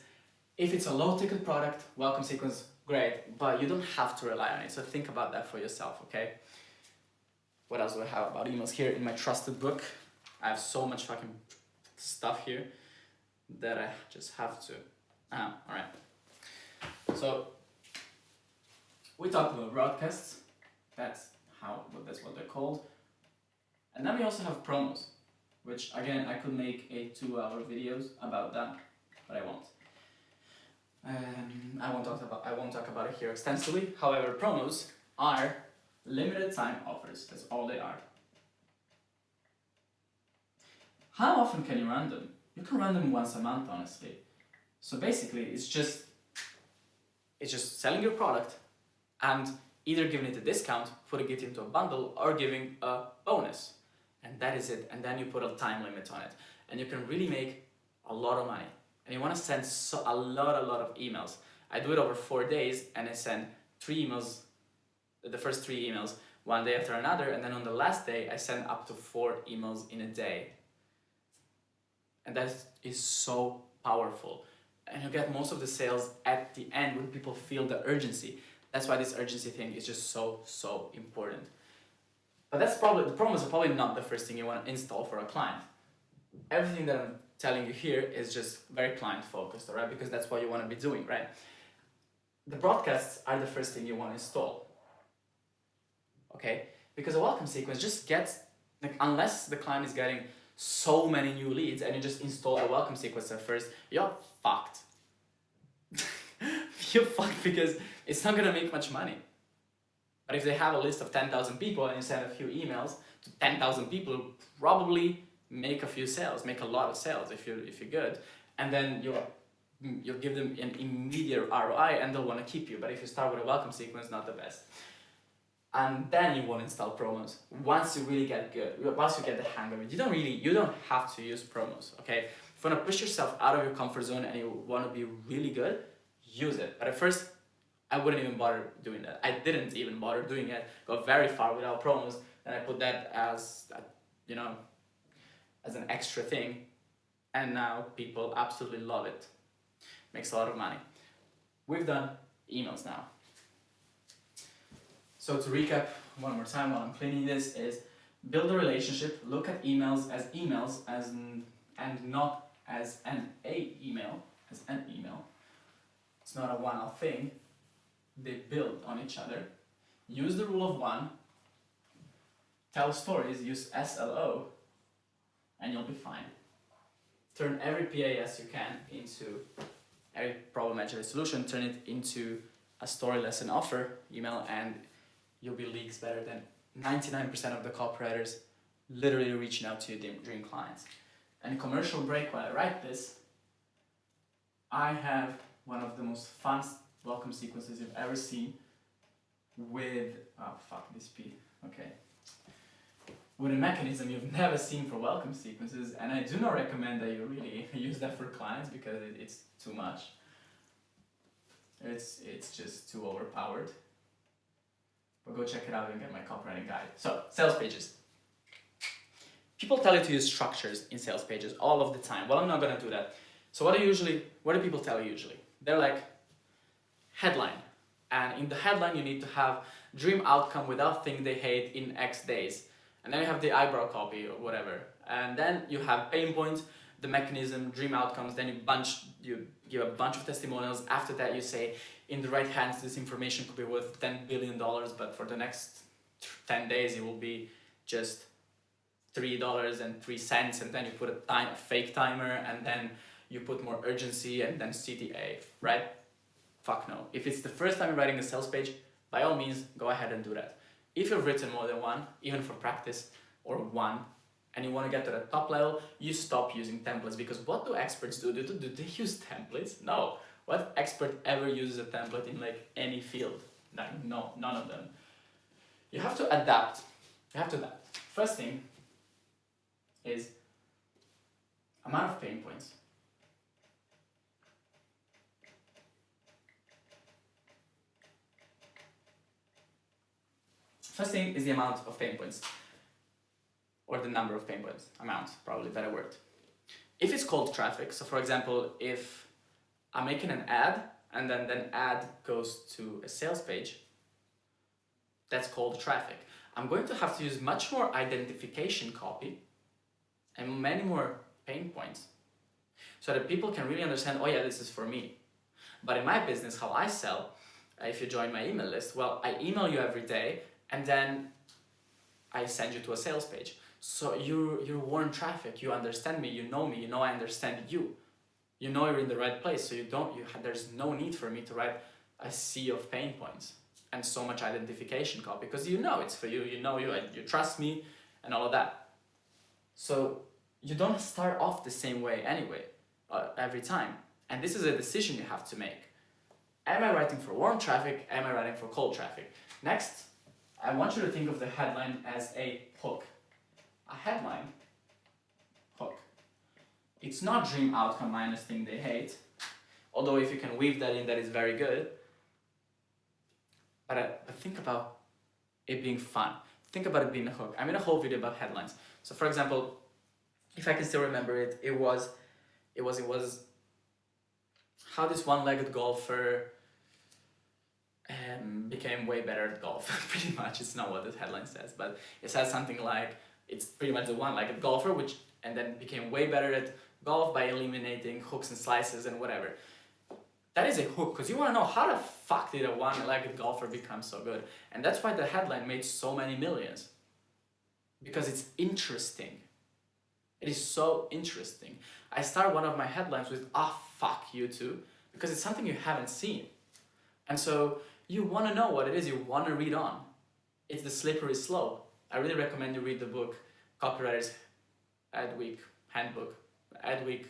Speaker 1: if it's a low ticket product, welcome sequence, great, but you don't have to rely on it. So think about that for yourself, okay? What else do I have about emails here in my trusted book? I have so much fucking stuff here that I just have to. All right. So we talked about broadcasts. That's what they're called. And then we also have promos, which again, I could make a 2-hour videos about that, but I won't. I won't talk about it here extensively. However, promos are limited time offers. That's all they are. How often can you run them? You can run them once a month, honestly. So basically, it's just selling your product, and either giving it a discount, putting it into a bundle, or giving a bonus. And that is it. And then you put a time limit on it. And you can really make a lot of money. And you want to send a lot of emails. I do it over 4 days, and I send 3 emails, the first 3 emails, one day after another, and then on the last day, I send up to 4 emails in a day. And that is so powerful. And you get most of the sales at the end when people feel the urgency. That's why this urgency thing is just so important. But the promos are probably not the first thing you want to install for a client. Everything that I'm telling you here is just very client focused, all right? Because that's what you want to be doing, right? The broadcasts are the first thing you want to install, okay? Because a welcome sequence just gets, like, unless the client is getting so many new leads and you just install a welcome sequence at first, you're fucked. You're fucked because it's not gonna make much money. But if they have a list of 10,000 people and you send a few emails to 10,000 people, probably make a few sales, make a lot of sales if you're good, and then you'll give them an immediate ROI and they'll want to keep you. But if you start with a welcome sequence, not the best. And then you want to install promos once you really get good, once you get the hang of it. You don't have to use promos, okay? If you want to push yourself out of your comfort zone and you want to be really good, use it. But at first, I wouldn't even bother doing that. I didn't even bother doing it. Got very far without promos, and I put that as, as an extra thing. And now people absolutely love it. Makes a lot of money. We've done emails now. So to recap one more time while I'm cleaning this is build a relationship, look at emails and not as an email. It's not a one-off thing. They build on each other. Use the rule of 1. Tell stories, use SLO, and you'll be fine. Turn every PAS you can into every problem actually solution, turn it into a story, lesson, offer email, and you'll be leagues better than 99% of the copywriters literally reaching out to your dream clients. And commercial break, while I write this, I have one of the most fun welcome sequences you've ever seen with, with a mechanism you've never seen for welcome sequences, and I do not recommend that you really use that for clients because it's too much. It's just too overpowered. But go check it out and get my copywriting guide. So, sales pages. People tell you to use structures in sales pages all of the time. Well, I'm not gonna do that. So what do people tell you usually? They're like, headline. And in the headline you need to have dream outcome without thing they hate in X days. And then you have the eyebrow copy or whatever. And then you have pain points, the mechanism, dream outcomes, then you give a bunch of testimonials. After that you say, in the right hands, this information could be worth $10 billion, but for the next 10 days, it will be just $3.03. And then you put a fake timer, and then you put more urgency, and then CTA, right? Fuck no. If it's the first time you're writing a sales page, by all means, go ahead and do that. If you've written more than one, even for practice, or one, and you want to get to the top level, you stop using templates, because what do experts do? Do they use templates? No. What expert ever uses a template in like any field? Like, no, none of them. You have to adapt. First thing is amount of pain points. First thing is the amount of pain points. Or the number of pain points. Amount, probably a better word. If it's cold traffic, so for example, if I'm making an ad and then ad goes to a sales page, that's cold traffic. I'm going to have to use much more identification copy and many more pain points so that people can really understand, oh yeah, this is for me. But in my business, how I sell, if you join my email list, well, I email you every day and then I send you to a sales page. So you're warm traffic, you understand me, you know I understand you. You know you're in the right place, so there's no need for me to write a sea of pain points and so much identification copy, because you know it's for you, you trust me and all of that. So you don't start off the same way anyway, every time. And this is a decision you have to make. Am I writing for warm traffic? Am I writing for cold traffic? Next, I want you to think of the headline as a hook. A headline, hook. It's not dream outcome minus thing they hate, although if you can weave that in, that is very good. But think about it being fun. Think about it being a hook. I made a whole video about headlines. So for example, if I can still remember it, it was how this one-legged golfer became way better at golf. Pretty much, it's not what the headline says, but it says something like, it's pretty much the one-legged golfer, and then became way better at golf by eliminating hooks and slices and whatever. That is a hook, because you want to know how the fuck did a one-legged golfer become so good? And that's why the headline made so many millions. Because it's interesting. It is so interesting. I start one of my headlines with, fuck you too, because it's something you haven't seen. And so you want to know what it is, you want to read on. It's the slippery slope. I really recommend you read the book, Copywriter's Adweek Handbook. Adweek,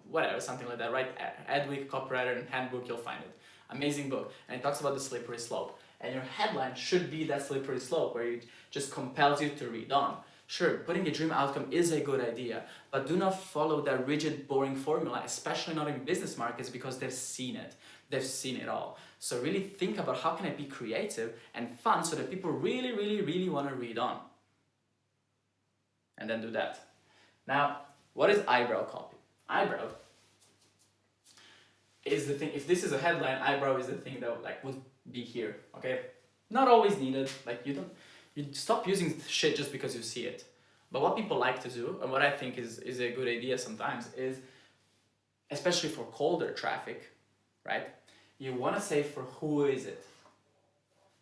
Speaker 1: whatever, something like that, right? Adweek Copywriter and Handbook, you'll find it. Amazing book. And it talks about the slippery slope. And your headline should be that slippery slope where it just compels you to read on. Sure, putting a dream outcome is a good idea, but do not follow that rigid, boring formula, especially not in business markets, because they've seen it. They've seen it all. So really think about how can I be creative and fun so that people really, really, really want to read on. And then do that. Now, what is eyebrow copy? Eyebrow is the thing, if this is a headline, eyebrow is the thing that would be here, okay? Not always needed, you stop using shit just because you see it. But what people like to do, and what I think is a good idea sometimes, is, especially for colder traffic, right? You want to say for who is it.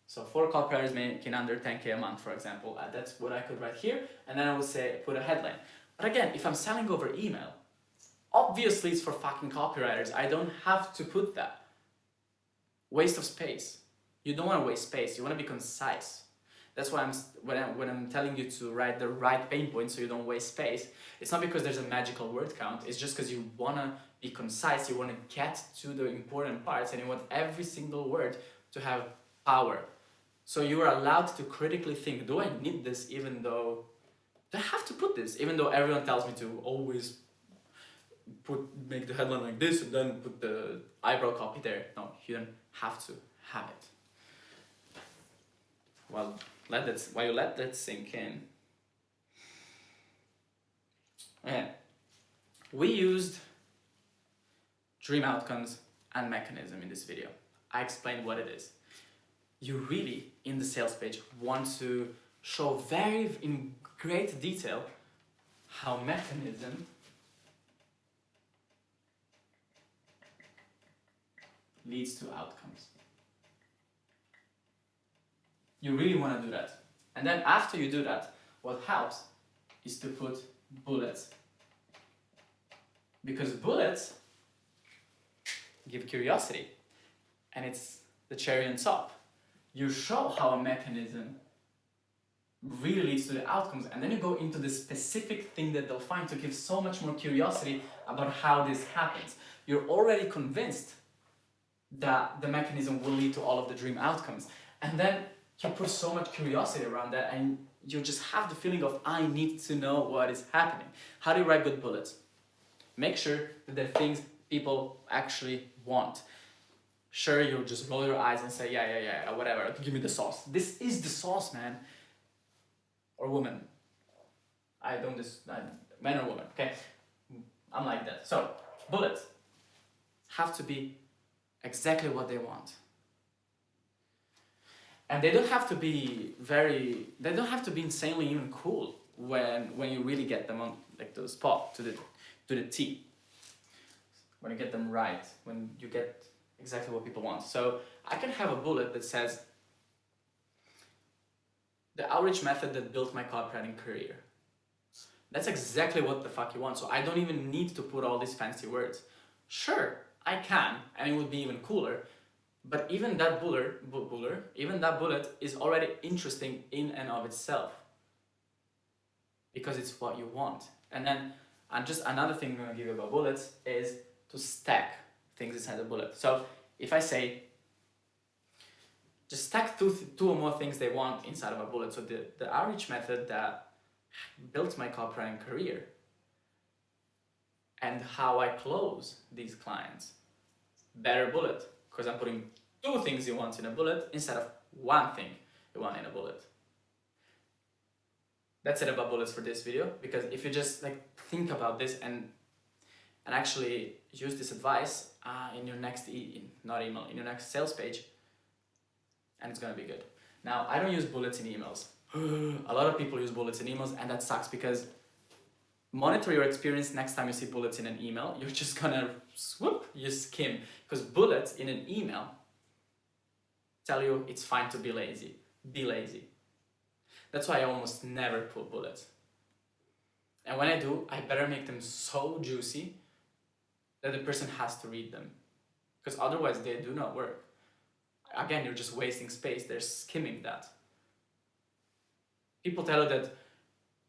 Speaker 1: So 4 copywriters making under 10K a month, for example. That's what I could write here, and then I would say, put a headline. But again, if I'm selling over email, obviously it's for fucking copywriters. I don't have to put that. Waste of space. You don't want to waste space. You want to be concise. That's why when I'm telling you to write the right pain point so you don't waste space, it's not because there's a magical word count. It's just because you want to be concise. You want to get to the important parts, and you want every single word to have power. So you are allowed to critically think, do I need this even though I have to put this, even though everyone tells me to always make the headline like this and then put the eyebrow copy there. No, you don't have to have it. Well, while you let that sink in. Okay. We used dream outcomes and mechanism in this video. I explained what it is. You really, in the sales page, want to show in great detail how mechanism leads to outcomes. You really want to do that. And then after you do that, what helps is to put bullets. Because bullets give curiosity. And it's the cherry on top. You show how a mechanism really leads to the outcomes, and then you go into the specific thing that they'll find to give so much more curiosity about how this happens. You're already convinced that the mechanism will lead to all of the dream outcomes. And then you put so much curiosity around that, and you just have the feeling of, I need to know what is happening. How do you write good bullets? Make sure that they're things people actually want. Sure, you'll just roll your eyes and say, yeah, whatever, give me the sauce. This is the sauce, man. Or woman. Man or woman, okay? I'm like that. So, bullets have to be exactly what they want. And they don't have to be insanely even cool when you really get them on to the spot, to the T. When you get them right, when you get exactly what people want. So I can have a bullet that says, the outreach method that built my copywriting career. That's exactly what the fuck you want. So I don't even need to put all these fancy words. Sure, I can, and it would be even cooler. But even that bullet is already interesting in and of itself. Because it's what you want. And then, just another thing I'm gonna give you about bullets is to stack things inside the bullet. So if I say, just stack two or more things they want inside of a bullet. So the outreach method that built my copywriting career and how I close these clients. Better bullet, because I'm putting two things you want in a bullet instead of one thing you want in a bullet. That's it about bullets for this video, because if you just like think about this and actually use this advice in your next in your next sales page, and it's gonna be good. Now, I don't use bullets in emails. A lot of people use bullets in emails, and that sucks, because monitor your experience next time you see bullets in an email. You're just gonna you skim, because bullets in an email tell you it's fine to be lazy. Be lazy. That's why I almost never put bullets. And when I do, I better make them so juicy that the person has to read them, because otherwise they do not work. Again, you're just wasting space. They're skimming that. People tell you that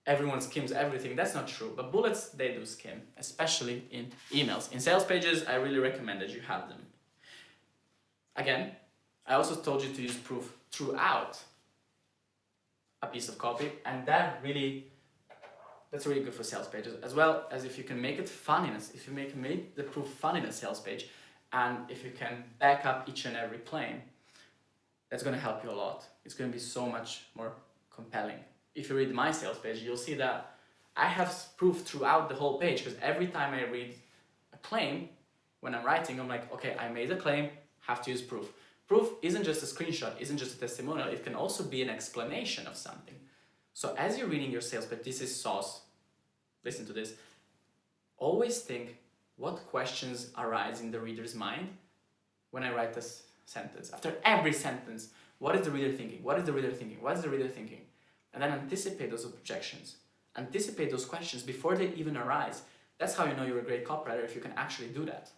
Speaker 1: everyone skims everything. That's not true, but bullets, they do skim, especially in emails. In sales pages, I really recommend that you have them. Again, I also told you to use proof throughout a piece of copy, and that's really good for sales pages, as well as if you can make it fun if you make the proof fun in a sales page, and if you can back up each and every claim, that's going to help you a lot. It's going to be so much more compelling. If you read my sales page, you'll see that I have proof throughout the whole page, because every time I read a claim, when I'm writing, I'm like, okay, I made a claim, have to use proof. Proof isn't just a screenshot, isn't just a testimonial, it can also be an explanation of something. So as you're reading your sales page, this is sauce. Listen to this. Always think, what questions arise in the reader's mind when I write this sentence? After every sentence, what is the reader thinking? What is the reader thinking? What is the reader thinking? And then anticipate those objections. Anticipate those questions before they even arise. That's how you know you're a great copywriter, if you can actually do that.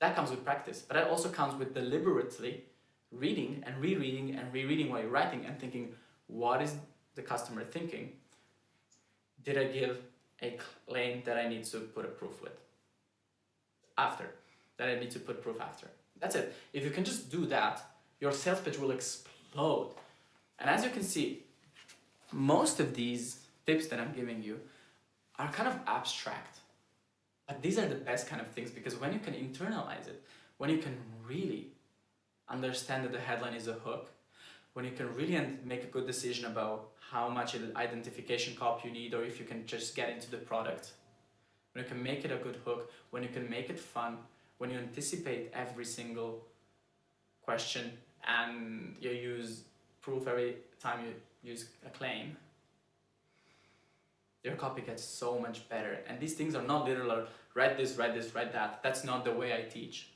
Speaker 1: That comes with practice, but that also comes with deliberately reading and rereading and rereading while you're writing and thinking, what is the customer thinking? Did I give a claim that I need to put a proof with? After. That I need to put proof after. That's it. If you can just do that, your sales page will explode. And as you can see, most of these tips that I'm giving you are kind of abstract. But these are the best kind of things, because when you can internalize it, when you can really understand that the headline is a hook, when you can really make a good decision about how much identification copy you need, or if you can just get into the product, when you can make it a good hook, when you can make it fun, when you anticipate every single question and you use proof every time you use a claim, your copy gets so much better. And these things are not literal, write this, write this, write that. That's not the way I teach,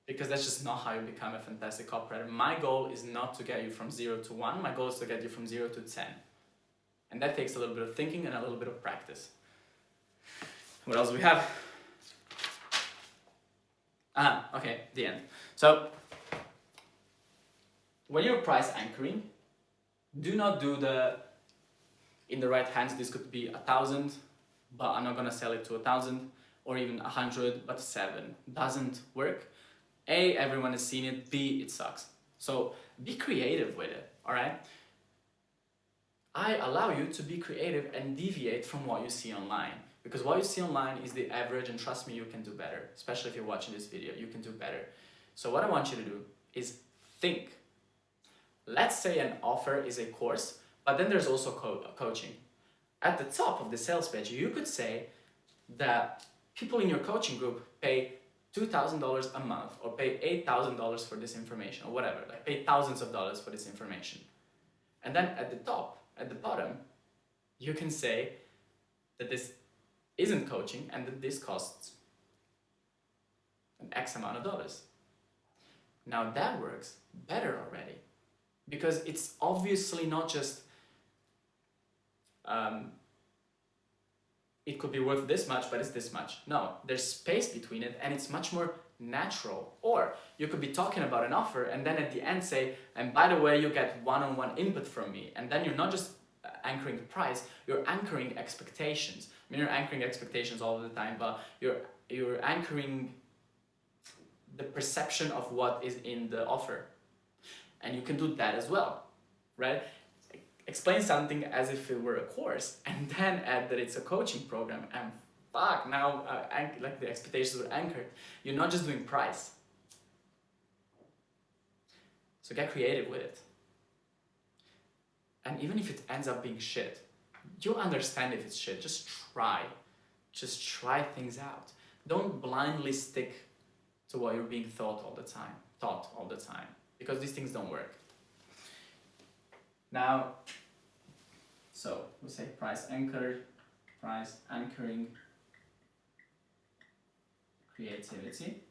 Speaker 1: because that's just not how you become a fantastic copywriter. My goal is not to get you from 0 to 1. My goal is to get you from 0 to 10. And that takes a little bit of thinking and a little bit of practice. What else do we have? Okay, the end. So, when you're price anchoring, do not do in the right hands, this could be 1,000, but I'm not gonna sell it to 1,000, or even 100, but 7. Doesn't work. A, everyone has seen it. B, it sucks. So be creative with it, all right? I allow you to be creative and deviate from what you see online, because what you see online is the average, and trust me, you can do better. Especially if you're watching this video, you can do better. So what I want you to do is think. Let's say an offer is a course, but then there's also coaching. At the top of the sales page, you could say that people in your coaching group pay $2,000 a month, or pay $8,000 for this information, or whatever, like pay thousands of dollars for this information. And then at the top, at the bottom, you can say that this isn't coaching and that this costs an X amount of dollars. Now that works better already, because it's obviously not just it could be worth this much, but it's this much. No, there's space between it, and it's much more natural. Or you could be talking about an offer and then at the end say, and by the way, you get one-on-one input from me. And then you're not just anchoring the price, you're anchoring expectations. I mean, you're anchoring expectations all the time, but you're anchoring the perception of what is in the offer. And you can do that as well, right? Explain something as if it were a course, and then add that it's a coaching program, and fuck, now like the expectations were anchored. You're not just doing price. So get creative with it. And even if it ends up being shit, you'll understand if it's shit. Just try. Just try things out. Don't blindly stick to what you're being taught all the time, because these things don't work. Now, so we say price anchoring, creativity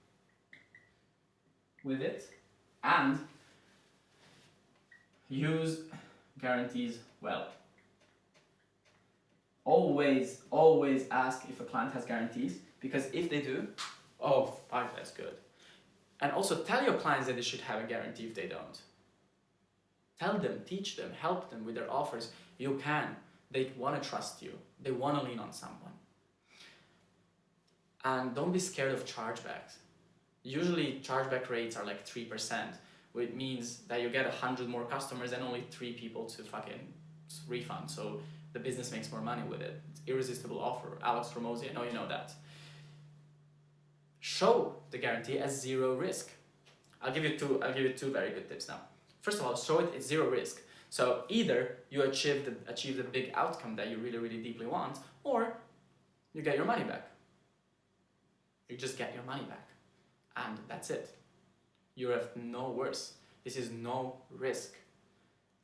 Speaker 1: with it, and use guarantees well. Always ask if a client has guarantees, because if they do, oh fuck, that's good. And also tell your clients that they should have a guarantee if they don't. Tell them, teach them, help them with their offers. You can. They want to trust you. They want to lean on someone. And don't be scared of chargebacks. Usually chargeback rates are like 3%, which means that you get 100 more customers and only 3 people to fucking refund. So the business makes more money with it. It's irresistible offer. Alex Ramosi, I know you know that. Show the guarantee as zero risk. I'll give you two very good tips now. First of all, show it's zero risk. So either you achieve the big outcome that you really, really deeply want, or you get your money back. You just get your money back. And that's it. You have no worse. This is no risk.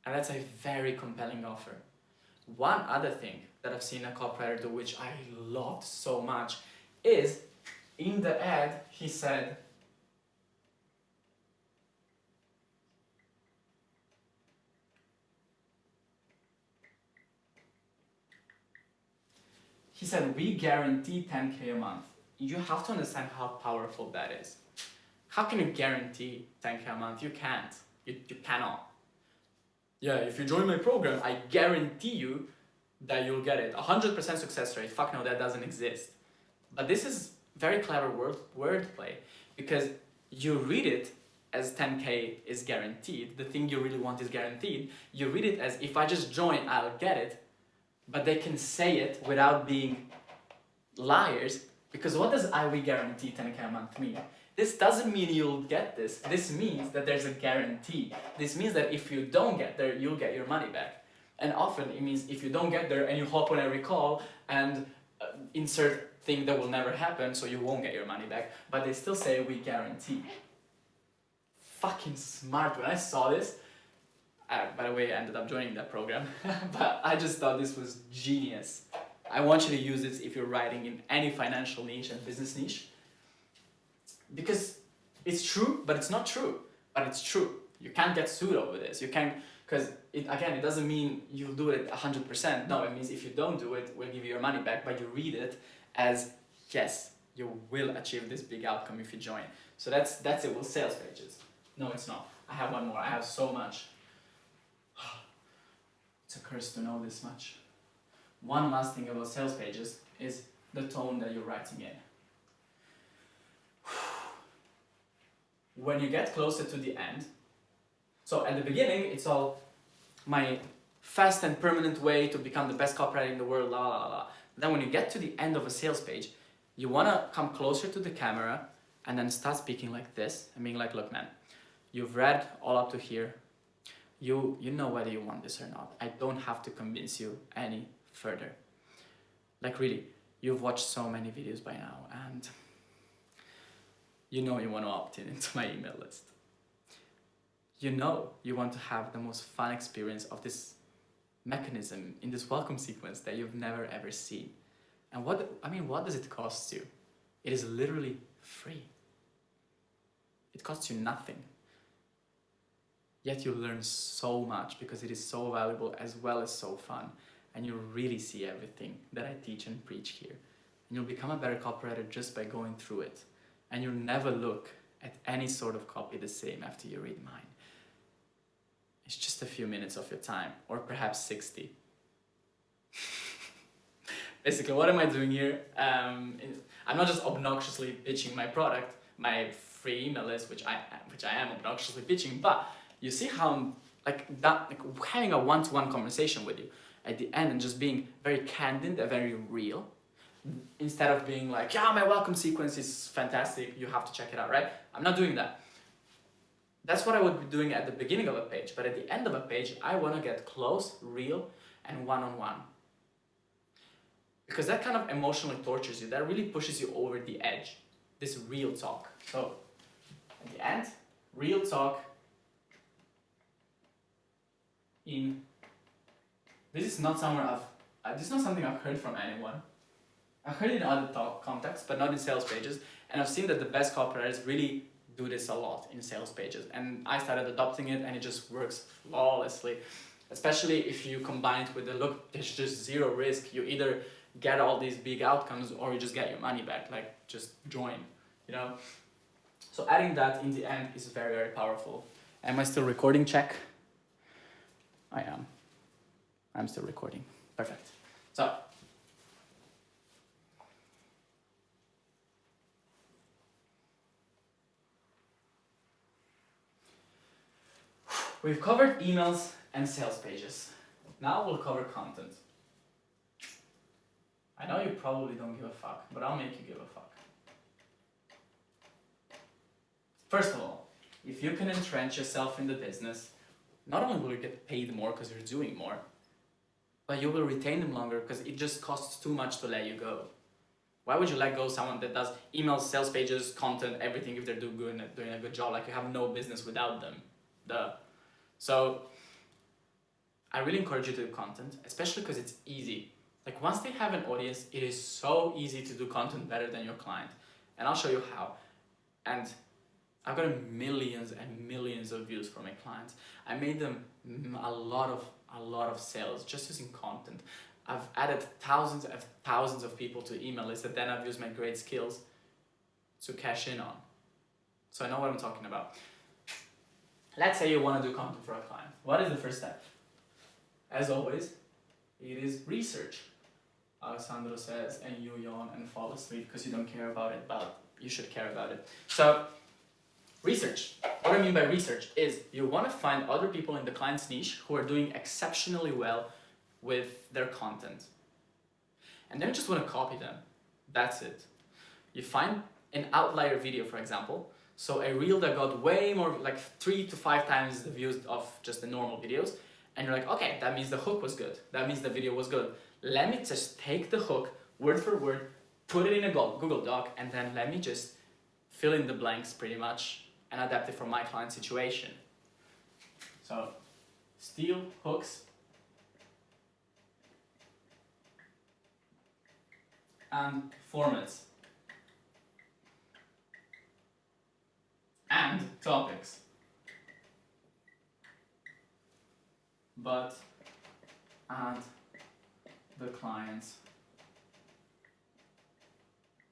Speaker 1: And that's a very compelling offer. One other thing that I've seen a copywriter do, which I loved so much, is in the ad, he said, we guarantee 10K a month. You have to understand how powerful that is. How can you guarantee 10K a month? You can't. You cannot. Yeah, if you join my program, I guarantee you that you'll get it. 100% success rate. Fuck no, that doesn't exist. But this is very clever wordplay, because you read it as 10K is guaranteed. The thing you really want is guaranteed. You read it as, if I just join, I'll get it. But they can say it without being liars, because what does we guarantee 10K a month mean? This doesn't mean you'll get this. This means that there's a guarantee. This means that if you don't get there, you'll get your money back. And often it means if you don't get there and you hop on every call and insert thing that will never happen, so you won't get your money back. But they still say we guarantee. Fucking smart. When I saw this, by the way, I ended up joining that program, but I just thought this was genius. I want you to use this if you're writing in any financial niche and business niche, because it's true, but it's not true. But it's true. You can't get sued over this. You can't, because it doesn't mean you'll do it 100%. No, it means if you don't do it, we'll give you your money back. But you read it as, yes, you will achieve this big outcome if you join. So that's it with sales pages. No, it's not. I have one more. I have so much. It's a curse to know this much. One last thing about sales pages is the tone that you're writing in. When you get closer to the end, so at the beginning, it's all my fast and permanent way to become the best copywriter in the world, la la la. Then when you get to the end of a sales page, you want to come closer to the camera and then start speaking like this and being like, look man, you've read all up to here. You know whether you want this or not. I don't have to convince you any further. Like really, you've watched so many videos by now and you know you want to opt in into my email list. You know you want to have the most fun experience of this mechanism in this welcome sequence that you've never ever seen. And what does it cost you? It is literally free. It costs you nothing. Yet you learn so much because it is so valuable as well as so fun. And you really see everything that I teach and preach here. And you'll become a better copywriter just by going through it. And you'll never look at any sort of copy the same after you read mine. It's just a few minutes of your time, or perhaps 60. Basically, what am I doing here? I'm not just obnoxiously pitching my product, my free email list, which I am obnoxiously pitching, but you see how I'm like that, like having a one-to-one conversation with you at the end and just being very candid and very real, instead of being like, yeah, my welcome sequence is fantastic, you have to check it out, right? I'm not doing that. That's what I would be doing at the beginning of a page, but at the end of a page, I want to get close, real, and one-on-one. Because that kind of emotionally tortures you, that really pushes you over the edge. This real talk. So, at the end, real talk in... This is not something I've heard from anyone. I've heard it in other contexts, but not in sales pages. And I've seen that the best copywriters really do this a lot in sales pages. And I started adopting it and it just works flawlessly. Especially if you combine it with the look, there's just zero risk. You either get all these big outcomes or you just get your money back, like just join, you know? So adding that in the end is very, very powerful. Am I still recording? Check. I am. I'm still recording. Perfect. So, we've covered emails and sales pages. Now we'll cover content. I know you probably don't give a fuck, but I'll make you give a fuck. First of all, if you can entrench yourself in the business, not only will you get paid more because you're doing more, but you will retain them longer because it just costs too much to let you go. Why would you let go of someone that does emails, sales pages, content, everything if they're doing a good job? Like, you have no business without them. Duh. So I really encourage you to do content, especially because it's easy. Like, once they have an audience, it is so easy to do content better than your client. And I'll show you how. And I've got millions and millions of views for my clients. I made them a lot of sales just using content. I've added thousands of people to email lists that then I've used my great skills to cash in on. So I know what I'm talking about. Let's say you want to do content for a client. What is the first step? As always, it is research. Alessandro says, and you yawn and fall asleep because you don't care about it, but you should care about it. So, research. What I mean by research is you want to find other people in the client's niche who are doing exceptionally well with their content. And then you just want to copy them. That's it. You find an outlier video, for example. So a reel that got way more, like 3 to 5 times the views of just the normal videos. And you're like, okay, that means the hook was good. That means the video was good. Let me just take the hook, word for word, put it in a Google Doc, and then let me just fill in the blanks pretty much and adapt it for my client situation. So, steal hooks and formats and topics, but add the client's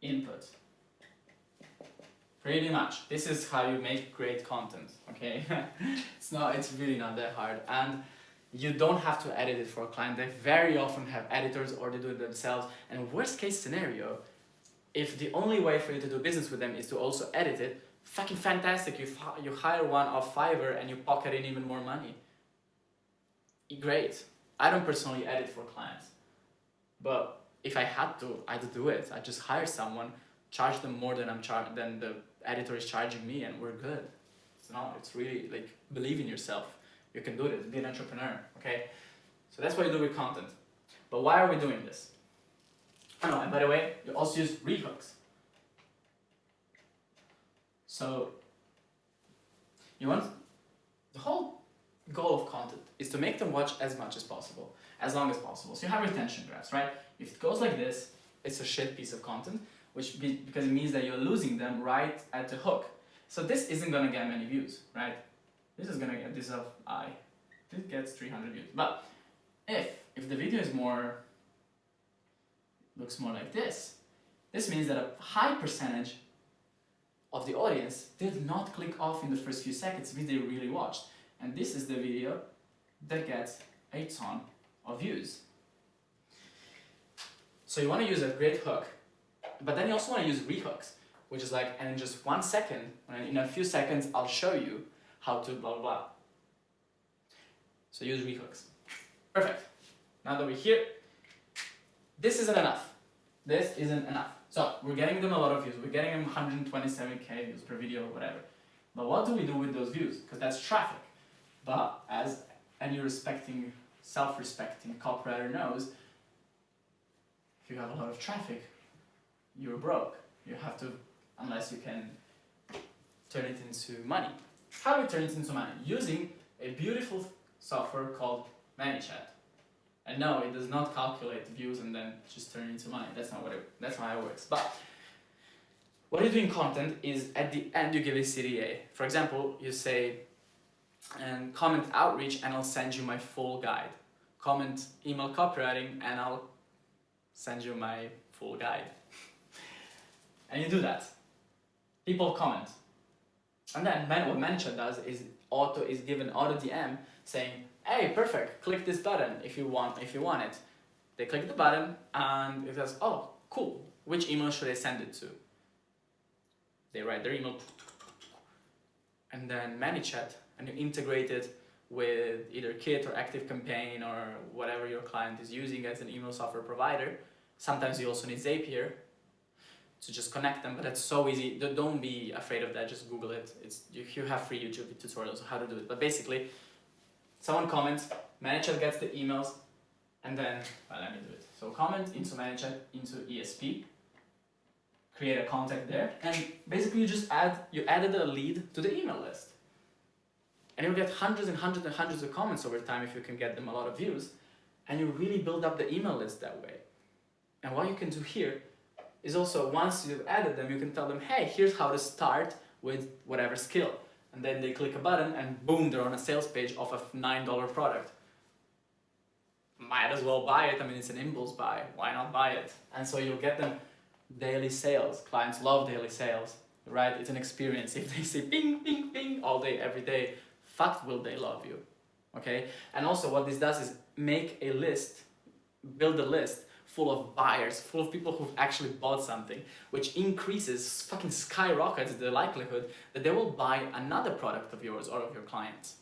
Speaker 1: input. Pretty much. This is how you make great content, okay? It's really not that hard. And you don't have to edit it for a client. They very often have editors or they do it themselves. And worst case scenario, if the only way for you to do business with them is to also edit it, fucking fantastic. You hire one off Fiverr and you pocket in even more money. Great. I don't personally edit for clients. But if I had to, I'd do it. I'd just hire someone, charge them more than than the editor is charging me, and we're good. It's really like, believe in yourself. You can do this. Be an entrepreneur. Okay. So that's what you do with content. But why are we doing this? Oh, and by the way, you also use rehooks. So the whole goal of content is to make them watch as much as possible, as long as possible. So you have retention graphs, right? If it goes like this, it's a shit piece of content, because it means that you're losing them right at the hook. So this isn't gonna get many views, right? This is gonna get this gets 300 views. But if the video is looks more like this means that a high percentage of the audience did not click off in the first few seconds. It means they really watched. And this is the video that gets a ton of views. So you want to use a great hook, but then you also want to use rehooks, which is like, and in just 1 second, in a few seconds, I'll show you how to blah, blah, blah. So use rehooks. Perfect. Now that we're here, this isn't enough. This isn't enough. So we're getting them a lot of views. We're getting them 127k views per video or whatever. But what do we do with those views? Because that's traffic. But as any self-respecting copywriter knows, if you have a lot of traffic, you're broke. You have to, unless you can turn it into money. How do we turn it into money? Using a beautiful software called ManyChat. And no, it does not calculate views and then just turn it into money. That's not how it works. But what you do in content is at the end you give a CTA. For example, you say, and comment outreach and I'll send you my full guide. Comment email copywriting and I'll send you my full guide. And you do that. People comment. And then what ManyChat does is give an auto DM saying, hey, perfect, click this button if you want it. They click the button and it says, oh, cool, which email should I send it to? They write their email, and then ManyChat, and you integrate it with either Kit or ActiveCampaign or whatever your client is using as an email software provider. Sometimes you also need Zapier to just connect them, but that's so easy. Don't be afraid of that, just Google it. You have free YouTube tutorials on how to do it. But basically, someone comments, ManyChat gets the emails, and then, well, let me do it. So comment into ManyChat, into ESP, create a contact there, and basically you added a lead to the email list. And you'll get hundreds and hundreds and hundreds of comments over time if you can get them a lot of views, and you really build up the email list that way. And what you can do here is also, once you've added them, you can tell them, hey, here's how to start with whatever skill. And then they click a button and boom, they're on a sales page of a $9 product. Might as well buy it. I mean, it's an impulse buy. Why not buy it? And so you'll get them daily sales. Clients love daily sales, right? It's an experience. If they say ping, ping, ping all day, every day, fuck will they love you, okay? And also what this does is make a list, build a list full of buyers, full of people who've actually bought something, which increases, fucking skyrockets the likelihood that they will buy another product of yours or of your clients.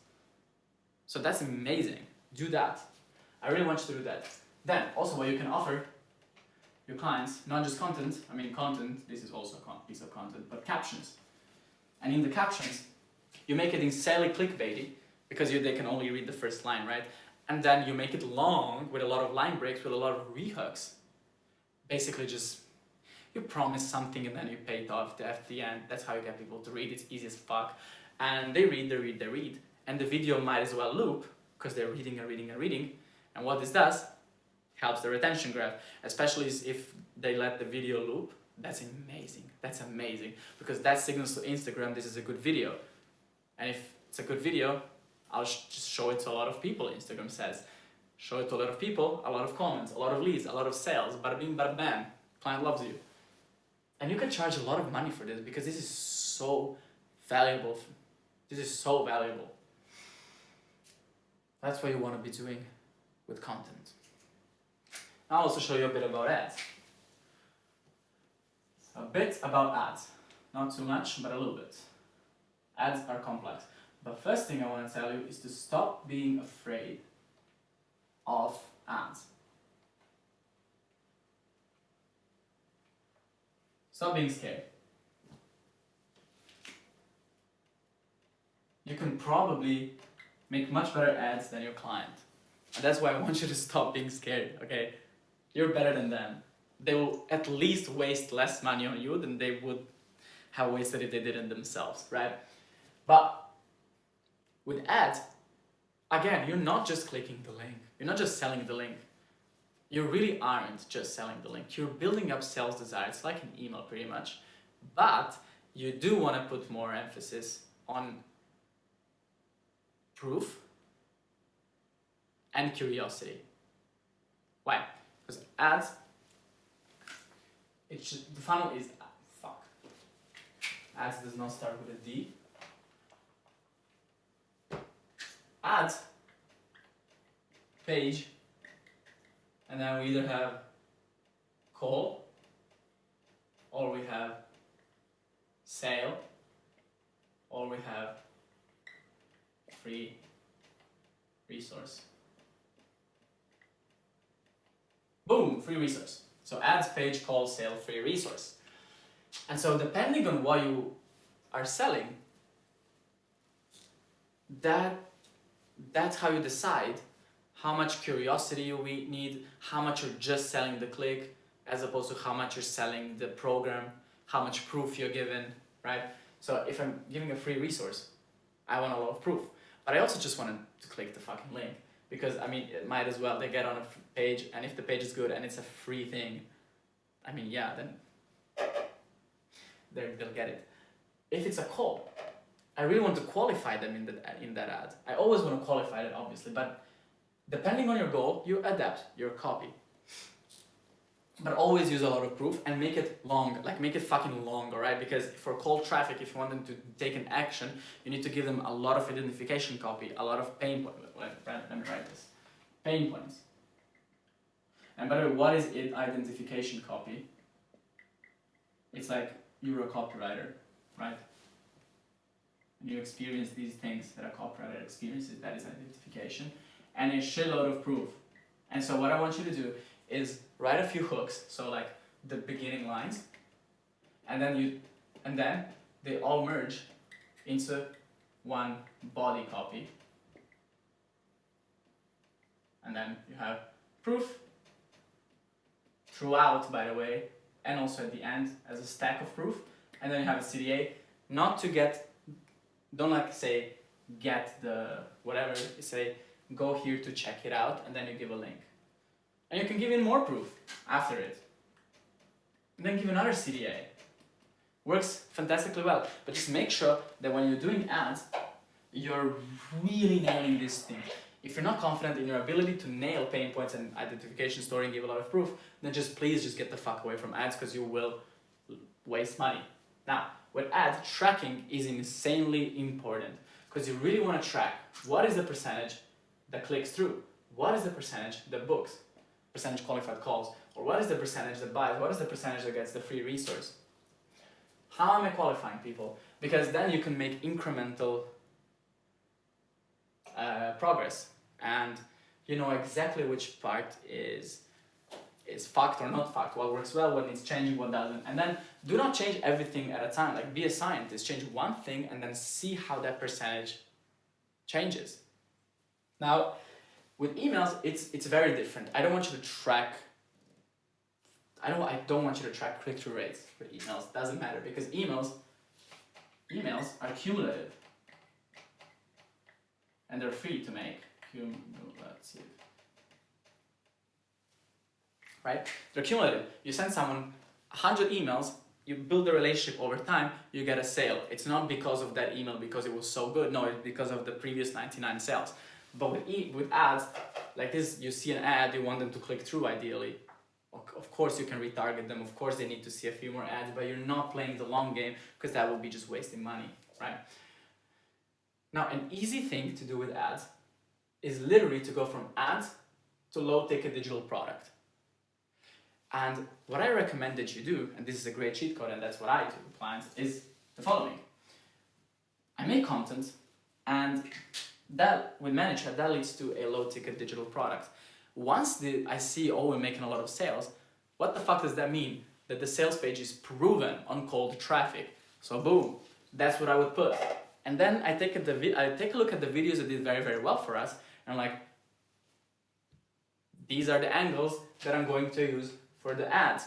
Speaker 1: So that's amazing. Do that. I really want you to do that. Then, also what you can offer your clients, not just content, I mean content, this is also a piece of content, but captions. And in the captions, you make it insanely clickbaity, because they can only read the first line, right? And then you make it long with a lot of line breaks, with a lot of rehooks. Basically just, you promise something and then you pay it off at the end. That's how you get people to read. It's easy as fuck. And they read. And the video might as well loop, because they're reading and reading and reading. And what this does, helps the retention graph. Especially if they let the video loop. That's amazing. That's amazing. Because that signals to Instagram this is a good video. And if it's a good video, I'll just show it to a lot of people, Instagram says. Show it to a lot of people, a lot of comments, a lot of leads, a lot of sales, bada bing, bada bam. Client loves you. And you can charge a lot of money for this because this is so valuable. This is so valuable. That's what you want to be doing with content. I'll also show you a bit about ads. A bit about ads. Not too much, but a little bit. Ads are complex. But first thing I want to tell you is to stop being afraid of ads. Stop being scared. You can probably make much better ads than your client. And that's why I want you to stop being scared, okay? You're better than them. They will at least waste less money on you than they would have wasted if they did it themselves, right? But with ads, again, you're not just clicking the link. You're not just selling the link. You really aren't just selling the link. You're building up sales desire. It's like an email pretty much. But you do want to put more emphasis on proof and curiosity. Why? Because ads, the funnel is, ads does not start with a D. Ads, page, and then we either have call, or we have sale, or we have free resource. Boom, free resource. So ads, page, call, sale, free resource. And so depending on what you are selling, that's how you decide how much curiosity you need, how much you're just selling the click, as opposed to how much you're selling the program, how much proof you're given, right? So if I'm giving a free resource, I want a lot of proof. But I also just want to click the fucking link. Because, I mean, it might as well, they get on a page, and if the page is good and it's a free thing, I mean, yeah, then they'll get it. If it's a call, I really want to qualify them in that ad. I always want to qualify it, obviously, but depending on your goal, you adapt your copy. But always use a lot of proof and make it long, like make it fucking long, alright? Because for cold traffic, if you want them to take an action, you need to give them a lot of identification copy, a lot of pain points. Let me write this. Pain points. And by the way, what is identification copy? It's like you're a copywriter, right? And you experience these things that a copywriter experiences, that is identification, and a shitload of proof. And so what I want you to do is write a few hooks, so like the beginning lines, and then they all merge into one body copy. And then you have proof throughout, by the way, and also at the end as a stack of proof. And then you have a CTA, not to get, don't like say get the whatever, you say go here to check it out, and then you give a link. And you can give in more proof after it. And then give another CTA. Works fantastically well. But just make sure that when you're doing ads, you're really nailing this thing. If you're not confident in your ability to nail pain points and identification story and give a lot of proof, then please just get the fuck away from ads, because you will waste money. Now, with ads, tracking is insanely important, because you really want to track what is the percentage that clicks through, what is the percentage that books, percentage qualified calls, or what is the percentage that buys, what is the percentage that gets the free resource. How am I qualifying people? Because then you can make incremental progress, and you know exactly which part is fact or not fact, what works well, what needs changing, what doesn't. And then do not change everything at a time. Like, be a scientist, change one thing and then see how that percentage changes. Now, with emails, it's very different. I don't want you to track click-through rates for emails. Doesn't matter, because emails are cumulative. And they're free to make. Cumulative. Right? They're cumulative. You send someone 100 emails, you build a relationship over time, you get a sale. It's not because of that email because it was so good. No, it's because of the previous 99 sales. But with ads, like this, you see an ad, you want them to click through ideally. Of course you can retarget them, of course they need to see a few more ads, but you're not playing the long game, because that would be just wasting money, right? Now, an easy thing to do with ads is literally to go from ads to low-ticket digital product. And what I recommend that you do, and this is a great cheat code, and that's what I do with clients, is the following. I make content, and that, with ManageHead, that leads to a low-ticket digital product. Once I see, oh, we're making a lot of sales, what the fuck does that mean? That the sales page is proven on cold traffic. So boom, that's what I would put. And then I take a look at the videos that did very, very well for us, and I'm like, these are the angles that I'm going to use for the ads.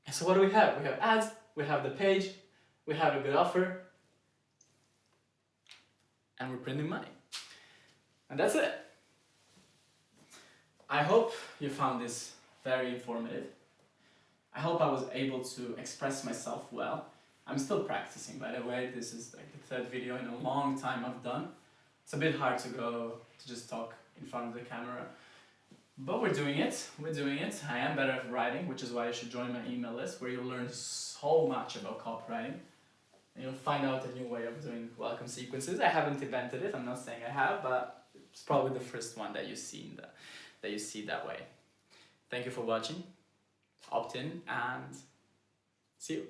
Speaker 1: And so what do we have? We have ads, we have the page, we have a good offer, and we're printing money. And that's it. I hope you found this very informative. I hope I was able to express myself well. I'm still practicing, by the way. This is like the third video in a long time I've done. It's a bit hard to just talk in front of the camera. But we're doing it. I am better at writing, which is why you should join my email list, where you'll learn so much about copywriting. And you'll find out a new way of doing welcome sequences. I haven't invented it, I'm not saying I have, but it's probably the first one that you see that way. Thank you for watching. Opt in and see you.